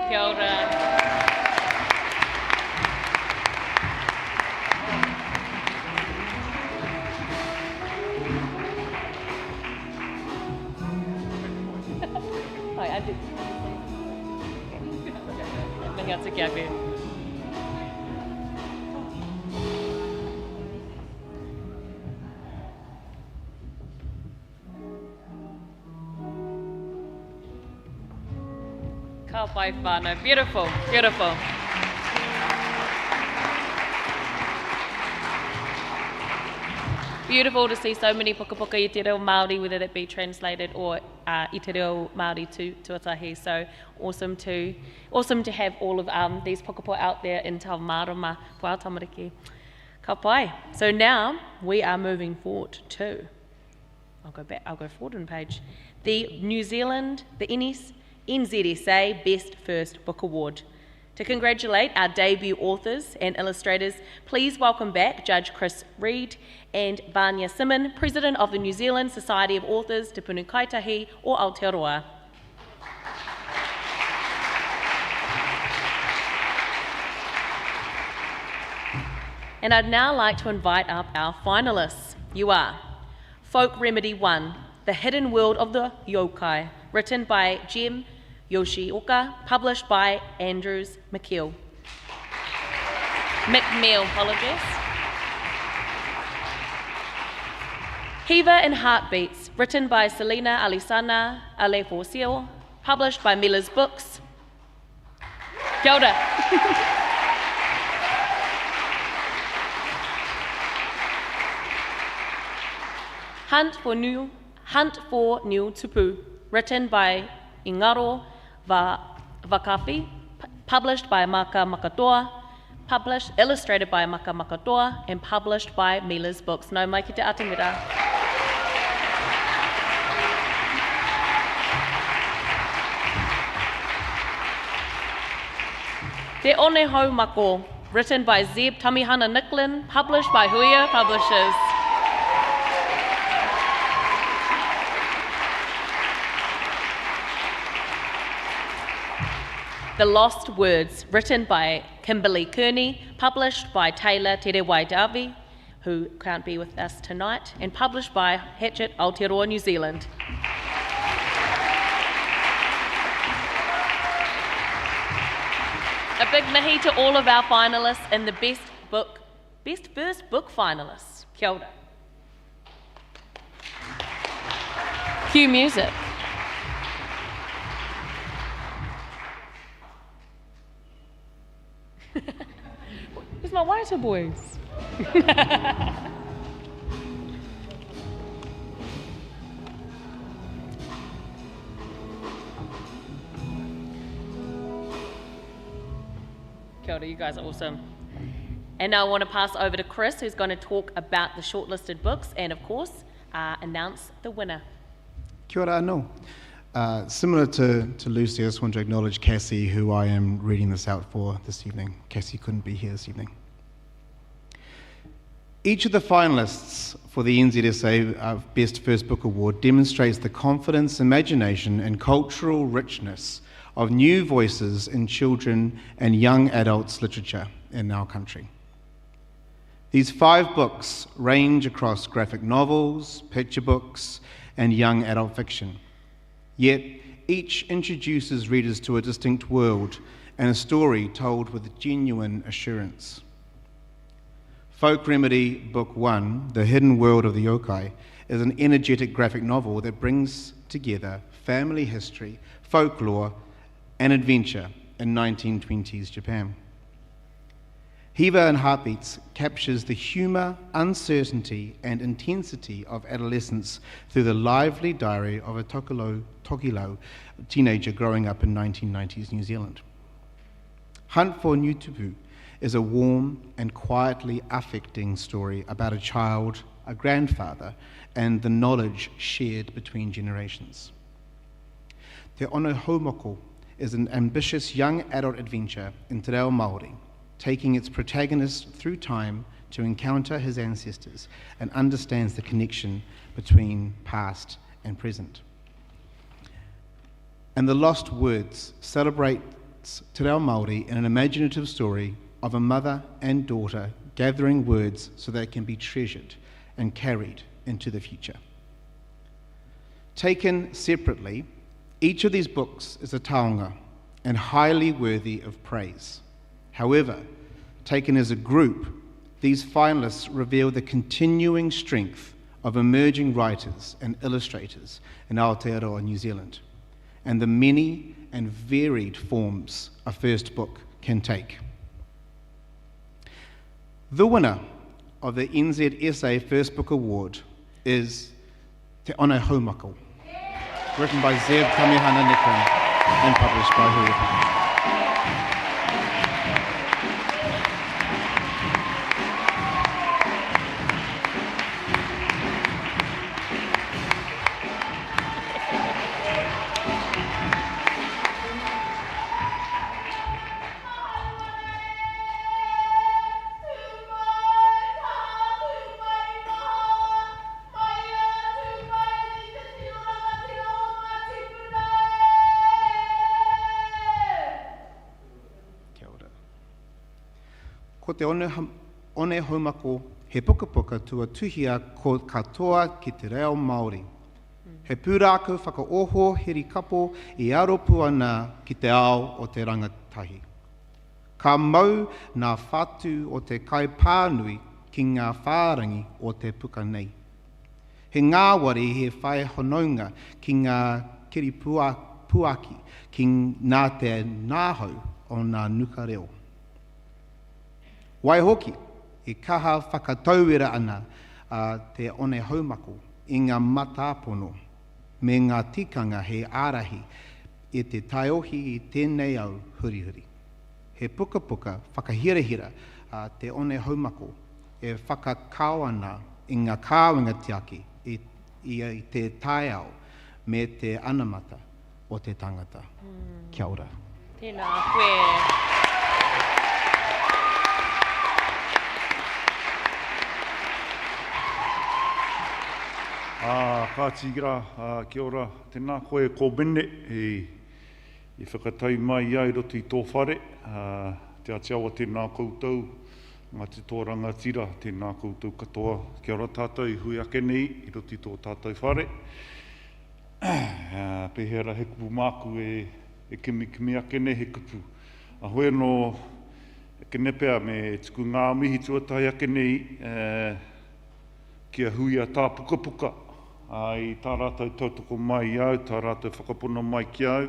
Kia ora. Hi, Auntie. Nangatsu kia koe. Ka pai whānau. Beautiful, beautiful. Beautiful to see so many pukapuka i te reo Māori, whether that be translated or i te reo Māori to tuatahi. So awesome to have all of these pukapuka out there in tau marama for our tamariki. Ka pai. So now we are moving forward to, I'll go forward on page, the New Zealand, the NZSA Best First Book Award. To congratulate our debut authors and illustrators, please welcome back Judge Chris Reid and Vanya Simon, President of the New Zealand Society of Authors, Te Punu Kaitahi o Aotearoa. And I'd now like to invite up our finalists. You are Folk Remedy 1, The Hidden World of the Yokai, written by Jem Yoshioka, published by Andrews McMill, apologies. Heaver and Heartbeats, written by Selena Alisana Aleforcio, published by Miller's Books. Kia ora. Hunt for New Tupu, written by Ingaro Vakafi, published by Maka Makatoa, illustrated by Maka Makatoa, and published by Miller's Books. No mai ki te atimira. Te One Hau Mako, written by Zeb Tamihana Nicklin, published by Huia Publishers. The Lost Words, written by Kimberly Kearney, published by Taylor Terewaidavi, who can't be with us tonight, and published by Hatchet Aotearoa, New Zealand. A big nahi to all of our finalists and the Best First Book finalists. Kia ora. Cue music. Where's my waiter boys? Kia ora, you guys are awesome. And now I want to pass over to Chris, who's going to talk about the shortlisted books and, of course, announce the winner. Kia ora anō. Similar to Lucy, I just want to acknowledge Cassie, who I am reading this out for this evening. Cassie couldn't be here this evening. Each of the finalists for the NZSA Best First Book Award demonstrates the confidence, imagination and cultural richness of new voices in children and young adults literature in our country. These 5 books range across graphic novels, picture books and young adult fiction. Yet each introduces readers to a distinct world and a story told with genuine assurance. Folk Remedy Book 1, The Hidden World of the Yokai, is an energetic graphic novel that brings together family history, folklore, and adventure in 1920s Japan. Hiva and Heartbeats captures the humour, uncertainty, and intensity of adolescence through the lively diary of a Tokilo teenager growing up in 1990s New Zealand. Hunt for Nutupu is a warm and quietly affecting story about a child, a grandfather, and the knowledge shared between generations. Te Ono Haumoko is an ambitious young adult adventure in te reo Māori, taking its protagonist through time to encounter his ancestors and understands the connection between past and present. And The Lost Words celebrates te reo Māori in an imaginative story of a mother and daughter gathering words so they can be treasured and carried into the future. Taken separately, each of these books is a taonga and highly worthy of praise. However, taken as a group, these finalists reveal the continuing strength of emerging writers and illustrators in Aotearoa, New Zealand, and the many and varied forms a first book can take. The winner of the NZSA First Book Award is Te Ono Haumako, written by Zeb Kamehana Nikran and published by Hurupa. Ko te one haumako, he pukapuka tua tuhia ko katoa ki te reo Māori. He pūrākau whakaoho heri kapo I aropu ana ki te ao o te rangatahi. Ka mau ngā whatu o te kai pānui ki ngā whārangi o te puka nei. He ngāwari he whai honaunga ki ngā kiri puaki ki ngā te nāhau o ngā nuka reo. Waihoki, I kaha whakatauira ana te one haumako I ngā matapono me ngā tikanga he ārahi I te taiohi I tēnei au hurihuri. He puka puka whakahirahira te one haumako e whakakau ana I ngā kāwinga tiaki I te taiao me te anamata o te tangata. Kia ora. Tēnā koe. Ka tīra, kia ora, tēnā koe ko mene I whakatai mai ai roti I tō whare, te atiawa tēnā koutou, ngā te tō rangatira, tēnā koutou katoa, kia ora tātou I hui ake nei, I roti tō tātou whare. Pehera he kupu māku e kimi ake nei he kupu. A hoi no, ke nepea me tuku ngā mihi tuatai ake nei, kia hui a tā puka puka. I tā rātou tautoko mai au, tā rātou whakapuna mai ki au.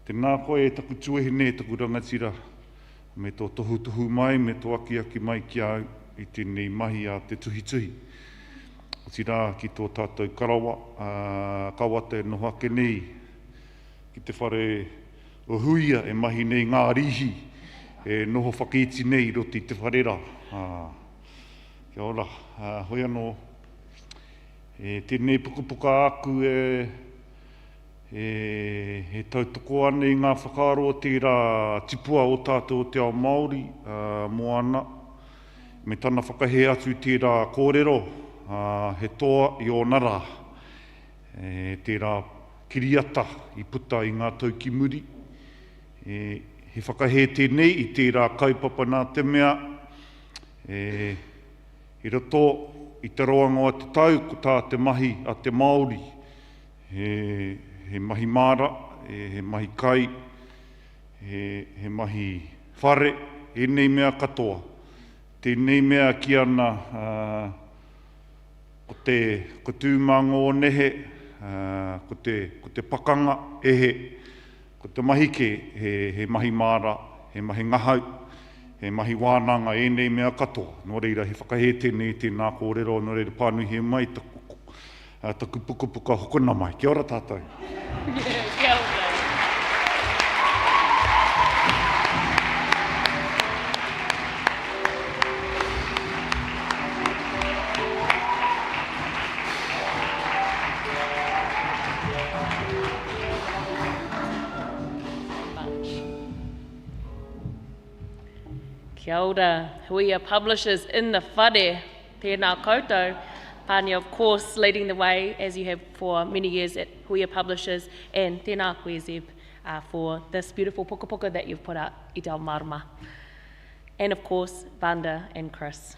Tēnā koe taku tuehine, taku rangatira, me tō tohu mai, me tō aki mai ki au i tēnei mahi a te tuhi. O tira ki tō tātou karawa, kawata e noho ake nei, ki te whare o huia e mahi nei ngā rihi, e noho whakeiti nei roti te wharera. Kia ora, hoi anō, tēnei pukapuka aku he tautoko ane i ngā whakaaro tērā tipua o tātou te ao Māori moana. Me tana whakahe atu tērā kōrero, he toa i o nara. Tērā kiriata i puta i ngā tauki muri. He whakahe tēnei i tērā kaupapa nā te mea. I roto i te roanga o te tau, ko tā te mahi a te Māori. He mahi mara, he mahi kai, he mahi whare, e nei mea katoa. Tēnei mea ki ana ko te tūmango o nehe, ko te pakanga ehe, ko te mahike, he mahi mara, he mahi ngahau, he mahi wānanga, e nei mea katoa. Nō reira, he whakahe tēnei tēnā kōrero, nō reira pānui he mai taku puka hokona mai. Kia ora tātou. Kia ora. Kia ora. Huia Publishers in the whare. Tēnā koutou. Pānia, of course, leading the way, as you have for many years at Huia Publishers, and tēnā koe Zeb for this beautiful puka that you've put out i te ao marama. And of course, Vanda and Chris.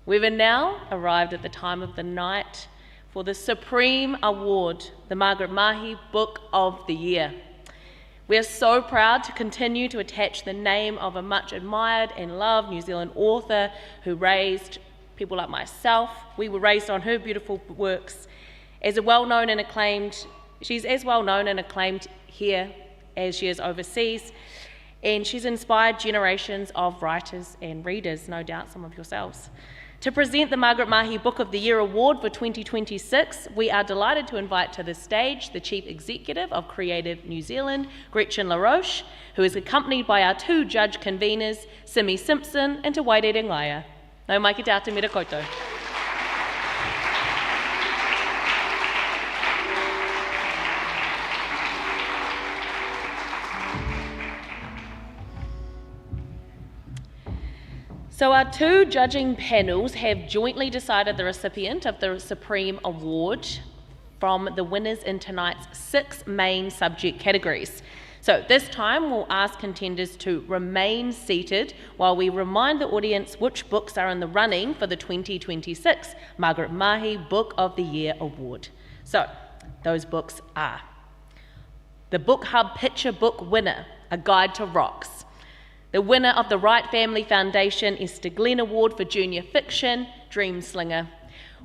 We've now arrived at the time of the night for the Supreme Award, the Margaret Mahy Book of the Year. We are so proud to continue to attach the name of a much admired and loved New Zealand author who raised people like myself. We were raised on her beautiful works. She's as well known and acclaimed here as she is overseas, and she's inspired generations of writers and readers, no doubt some of yourselves. To present the Margaret Mahy Book of the Year Award for 2026, we are delighted to invite to the stage the Chief Executive of Creative New Zealand, Gretchen LaRoche, who is accompanied by our two judge conveners, Simi Simpson and Te Wairere Ngaia. Nau mai ki te ata mira koutou. So our two judging panels have jointly decided the recipient of the Supreme Award from the winners in tonight's 6 main subject categories. So this time we'll ask contenders to remain seated while we remind the audience which books are in the running for the 2026 Margaret Mahy Book of the Year Award. So those books are the BookHub Picture Book winner, A Guide to Rocks. The winner of the Wright Family Foundation Esther Glen Award for Junior Fiction, Dreamslinger.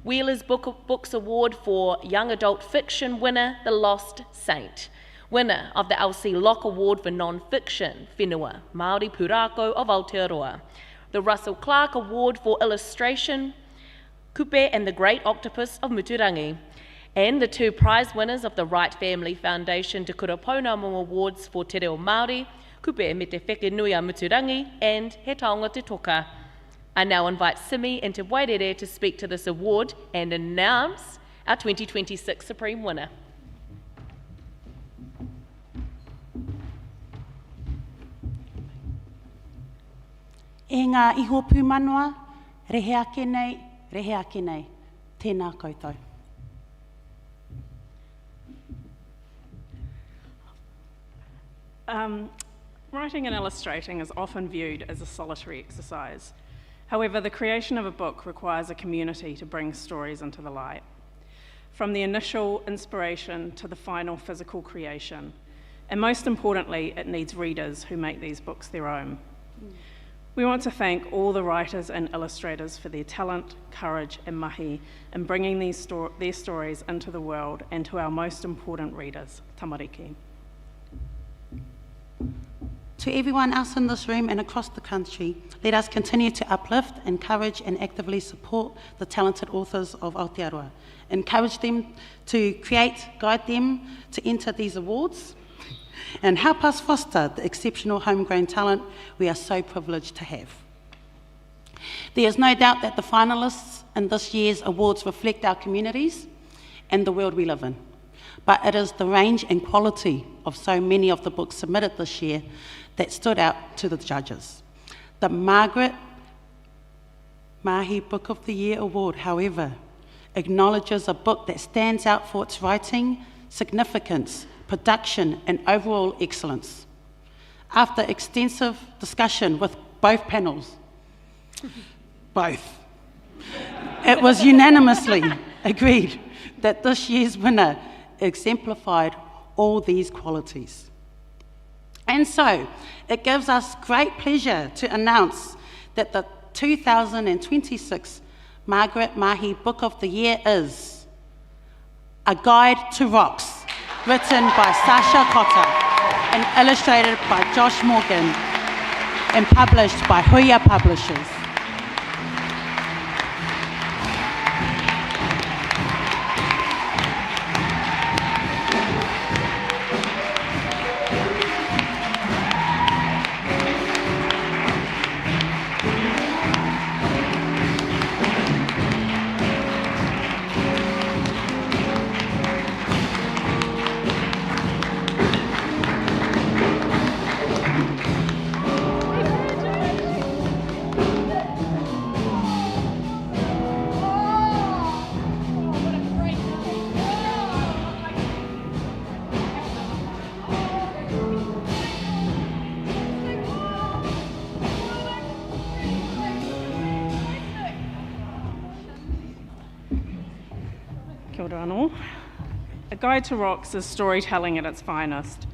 Wheeler's Books Award for Young Adult Fiction winner, The Lost Saint. Winner of the Elsie Locke Award for Non-Fiction, Whenua, Māori Pūrākau of Aotearoa. The Russell Clark Award for Illustration, Kupe and the Great Octopus of Muturangi. And the 2 prize winners of the Wright Family Foundation Te Kura Pounamu Awards for Te Reo Māori, Kupe me te wheke nui a Muturangi and He Taonga Te Toka. I now invite Simi and Te Wairere to speak to this award and announce our 2026 Supreme winner. E ngā iho pūmanua, rehe ake nei, tēnā koutou. Writing and illustrating is often viewed as a solitary exercise. However, the creation of a book requires a community to bring stories into the light. From the initial inspiration to the final physical creation, and most importantly, it needs readers who make these books their own. We want to thank all the writers and illustrators for their talent, courage and mahi in bringing their stories into the world and to our most important readers, tamariki. To everyone else in this room and across the country, let us continue to uplift, encourage and actively support the talented authors of Aotearoa. Encourage them to create, guide them to enter these awards, and help us foster the exceptional homegrown talent we are so privileged to have. There is no doubt that the finalists in this year's awards reflect our communities and the world we live in, but it is the range and quality of so many of the books submitted this year that stood out to the judges. The Margaret Mahy Book of the Year Award, however, acknowledges a book that stands out for its writing, significance, production and overall excellence. After extensive discussion with both panels, it was unanimously agreed that this year's winner exemplified all these qualities. And so, it gives us great pleasure to announce that the 2026 Margaret Mahy Book of the Year is A Guide to Rocks, written by Sasha Cotter and illustrated by Josh Morgan and published by Huia Publishers. Kia ora anō. A Guide to Rocks is storytelling at its finest.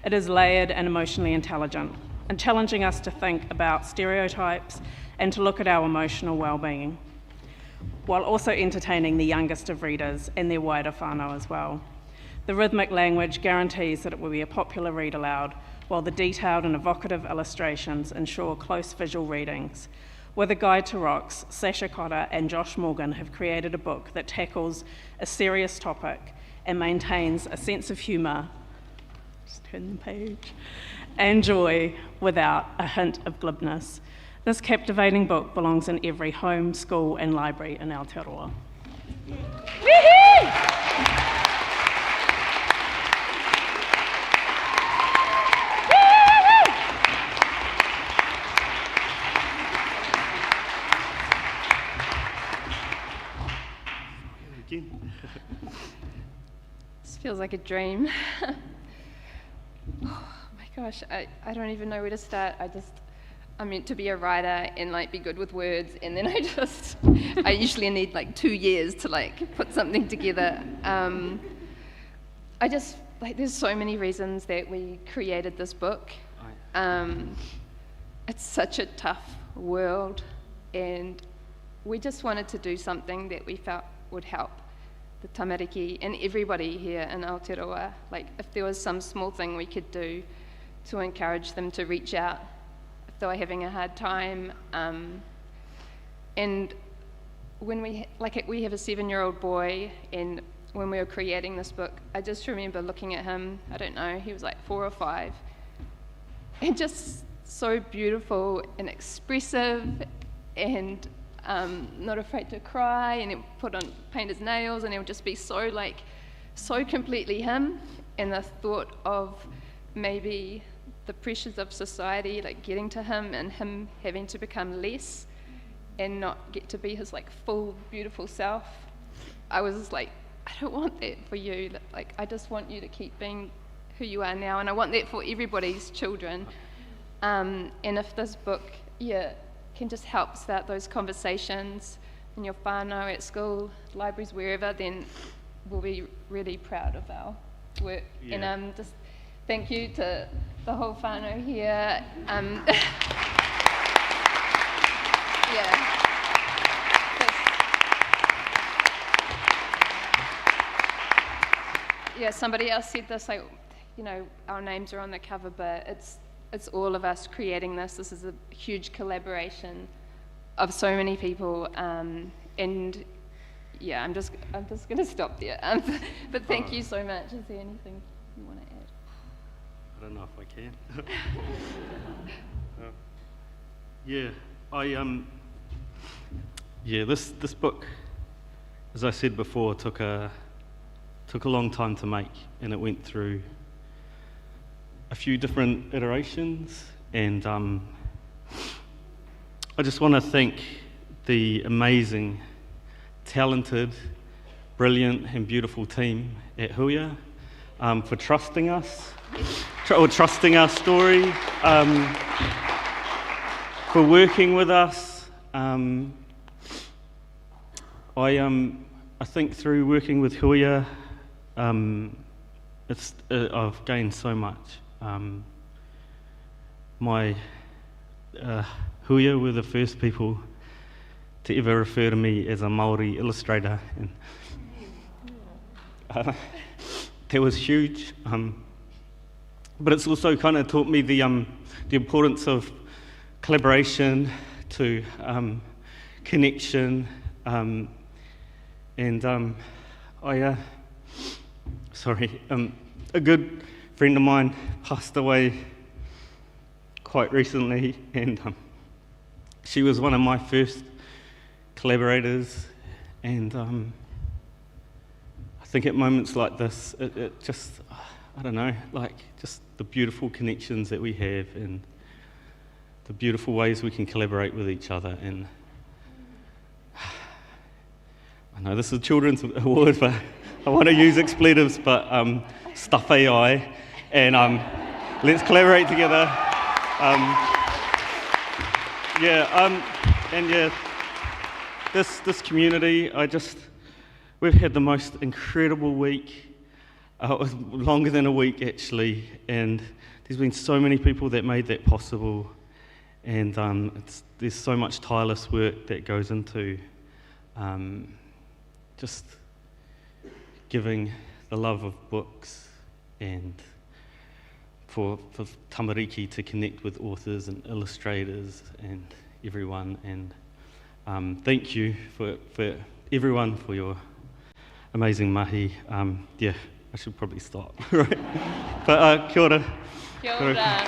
It is layered and emotionally intelligent, and challenging us to think about stereotypes and to look at our emotional well-being, while also entertaining the youngest of readers and their wider whānau as well. The rhythmic language guarantees that it will be a popular read aloud, while the detailed and evocative illustrations ensure close visual readings. With A Guide to Rocks, Sasha Cotter and Josh Morgan have created a book that tackles a serious topic and maintains a sense of humour, just turn the page, and joy without a hint of glibness. This captivating book belongs in every home, school and library in Aotearoa. This feels like a dream. Oh my gosh, I don't even know where to start. I'm meant to be a writer and like be good with words, and then I usually need like 2 years to like put something together. There's so many reasons that we created this book. It's such a tough world, and we just wanted to do something that we felt would help the tamariki and everybody here in Aotearoa. Like if there was some small thing we could do to encourage them to reach out if they were having a hard time. And when we have a 7-year-old boy, and when we were creating this book, I just remember looking at him, I don't know, he was like 4 or 5, and just so beautiful and expressive and not afraid to cry, and he'll paint his nails, and he'll just be so completely him. And the thought of maybe the pressures of society like getting to him and him having to become less and not get to be his like full beautiful self, I was like, I don't want that for you. Like I just want you to keep being who you are now, and I want that for everybody's children. And if this book can just help start those conversations in your whānau, at school, libraries, wherever, then we'll be really proud of our work. Yeah. And just thank you to the whole whānau here. Somebody else said this, like, you know, our names are on the cover, but it's all of us creating this. This is a huge collaboration of so many people, and yeah, I'm just going to stop there. But thank you so much. Is there anything you want to add? I don't know if I can. This book, as I said before, took a long time to make, and it went through a few different iterations, and I just want to thank the amazing, talented, brilliant and beautiful team at Huia for trusting us, trusting our story, for working with us. I think through working with Huia, I've gained so much. My Huia were the first people to ever refer to me as a Māori illustrator, and that was huge. But it's also kind of taught me the importance of collaboration, to connection, and a good friend of mine passed away quite recently, and she was one of my first collaborators, and I think at moments like this, it just, I don't know, like just the beautiful connections that we have and the beautiful ways we can collaborate with each other. And I know this is a children's award, but I want to use expletives, but stuff AI, and let's collaborate together. This community, we've had the most incredible week. It was longer than a week actually, and there's been so many people that made that possible, and there's so much tireless work that goes into just giving the love of books, and for tamariki to connect with authors and illustrators and everyone. And thank you for everyone for your amazing mahi. I should probably stop, right? But kia ora. Kia ora.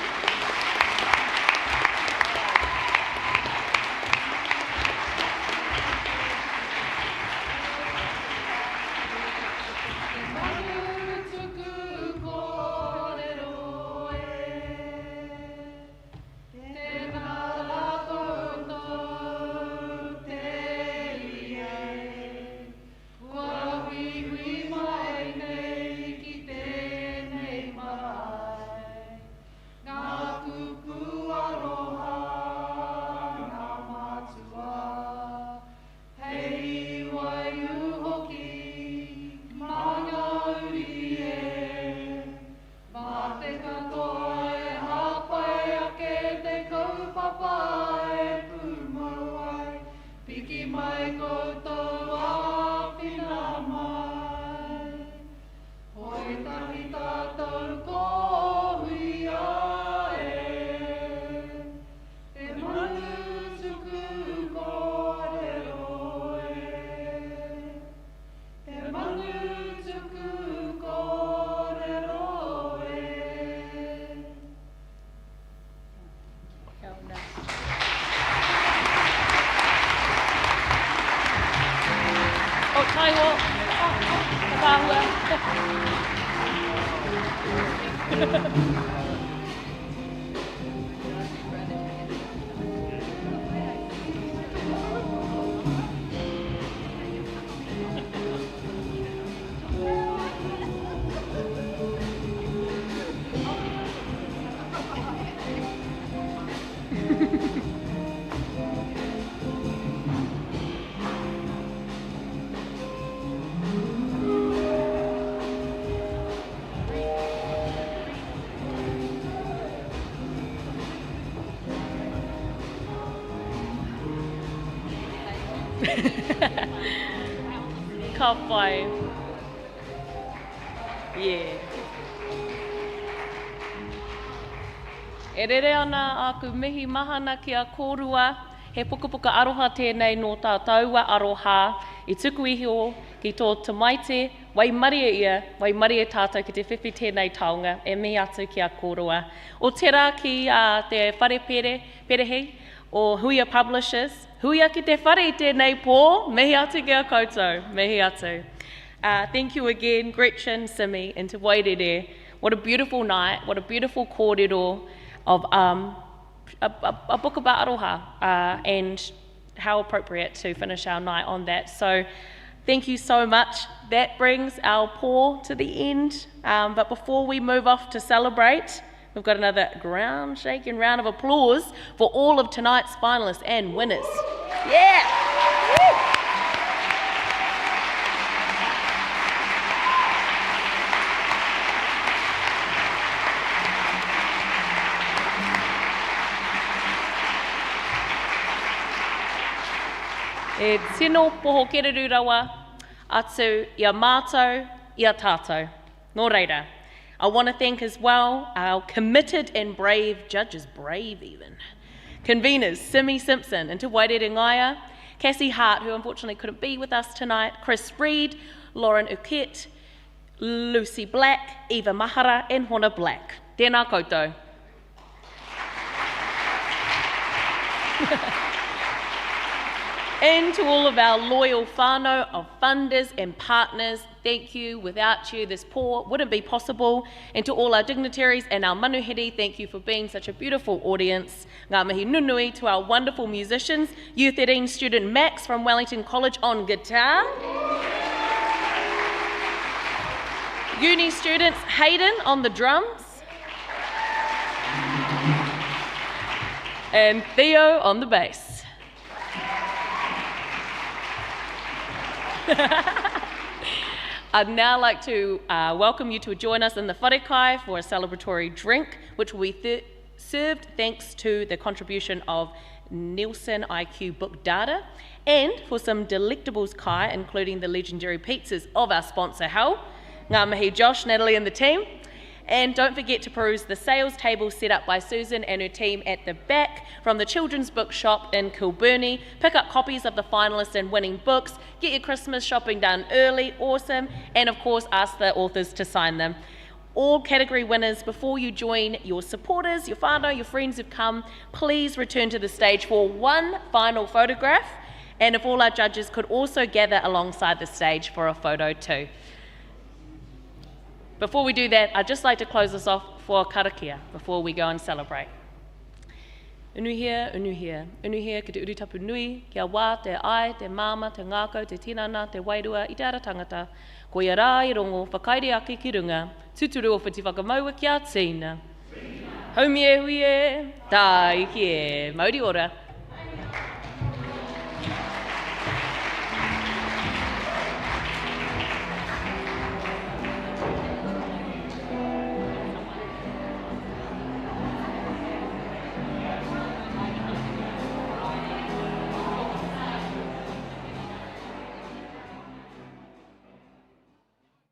Ka whai. Yeah. E rere ana aku mihi mahana ki a kōrua, he pukapuka aroha tēnei no tā taua aroha, I tuku iho ki tō tamaite, wai maria ia, wai maria tātou ki te whiwhi tēnei taonga, e mihi atu ki a kōrua. O tērā ki te whare perehi, o Huia Publishers, huia ki te whare tēnei pō, mihi atu ki a koutou, mihi atu. Thank you again, Gretchen, Simi, and Te Wairere. What a beautiful night, what a beautiful kōrero of a book about aroha, and how appropriate to finish our night on that. So thank you so much. That brings our pō to the end. But before we move off to celebrate, we've got another ground-shaking round of applause for all of tonight's finalists and winners. Yeah! Woo! E tino poho kereru rawa atu ia mātou, ia tātou. Nō reira, I want to thank as well our committed and brave judges, brave even, conveners Simi Simpson and Te Wairere Ngaia, Cassie Hart, who unfortunately couldn't be with us tonight, Chris Reed, Lauren Uket, Lucy Black, Eva Mahara and Hona Black. Tēnā koutou. And to all of our loyal whānau of funders and partners, thank you. Without you, this pō wouldn't be possible. And to all our dignitaries and our manuhiri, thank you for being such a beautiful audience. Ngā mihi nunui to our wonderful musicians, U13 student Max from Wellington College on guitar. Uni students Hayden on the drums. And Theo on the bass. I'd now like to welcome you to join us in the wharekai for a celebratory drink, which will be served thanks to the contribution of Nielsen IQ Book Data, and for some delectables kai, including the legendary pizzas of our sponsor, Hell. Ngā mihi Josh, Natalie and the team. And don't forget to peruse the sales table set up by Susan and her team at the back from the Children's Bookshop in Kilburnie. Pick up copies of the finalists and winning books, get your Christmas shopping done early, awesome, and of course ask the authors to sign them. All category winners, before you join your supporters, your whānau, your friends who've come, please return to the stage for one final photograph, and if all our judges could also gather alongside the stage for a photo too. Before we do that, I'd just like to close us off for karakia before we go and celebrate. Unuhia, unuhia, unuhia ki te uritapu nui, kia wā, te ai, te māma, te ngākau, te tinana, te wairua, i te ara tangata, ko ia rā i rongo, whakaire ake ki runga, tuturu o whiti whakamaua ki a tīna. Haumie huie, tā iki e, mauri ora.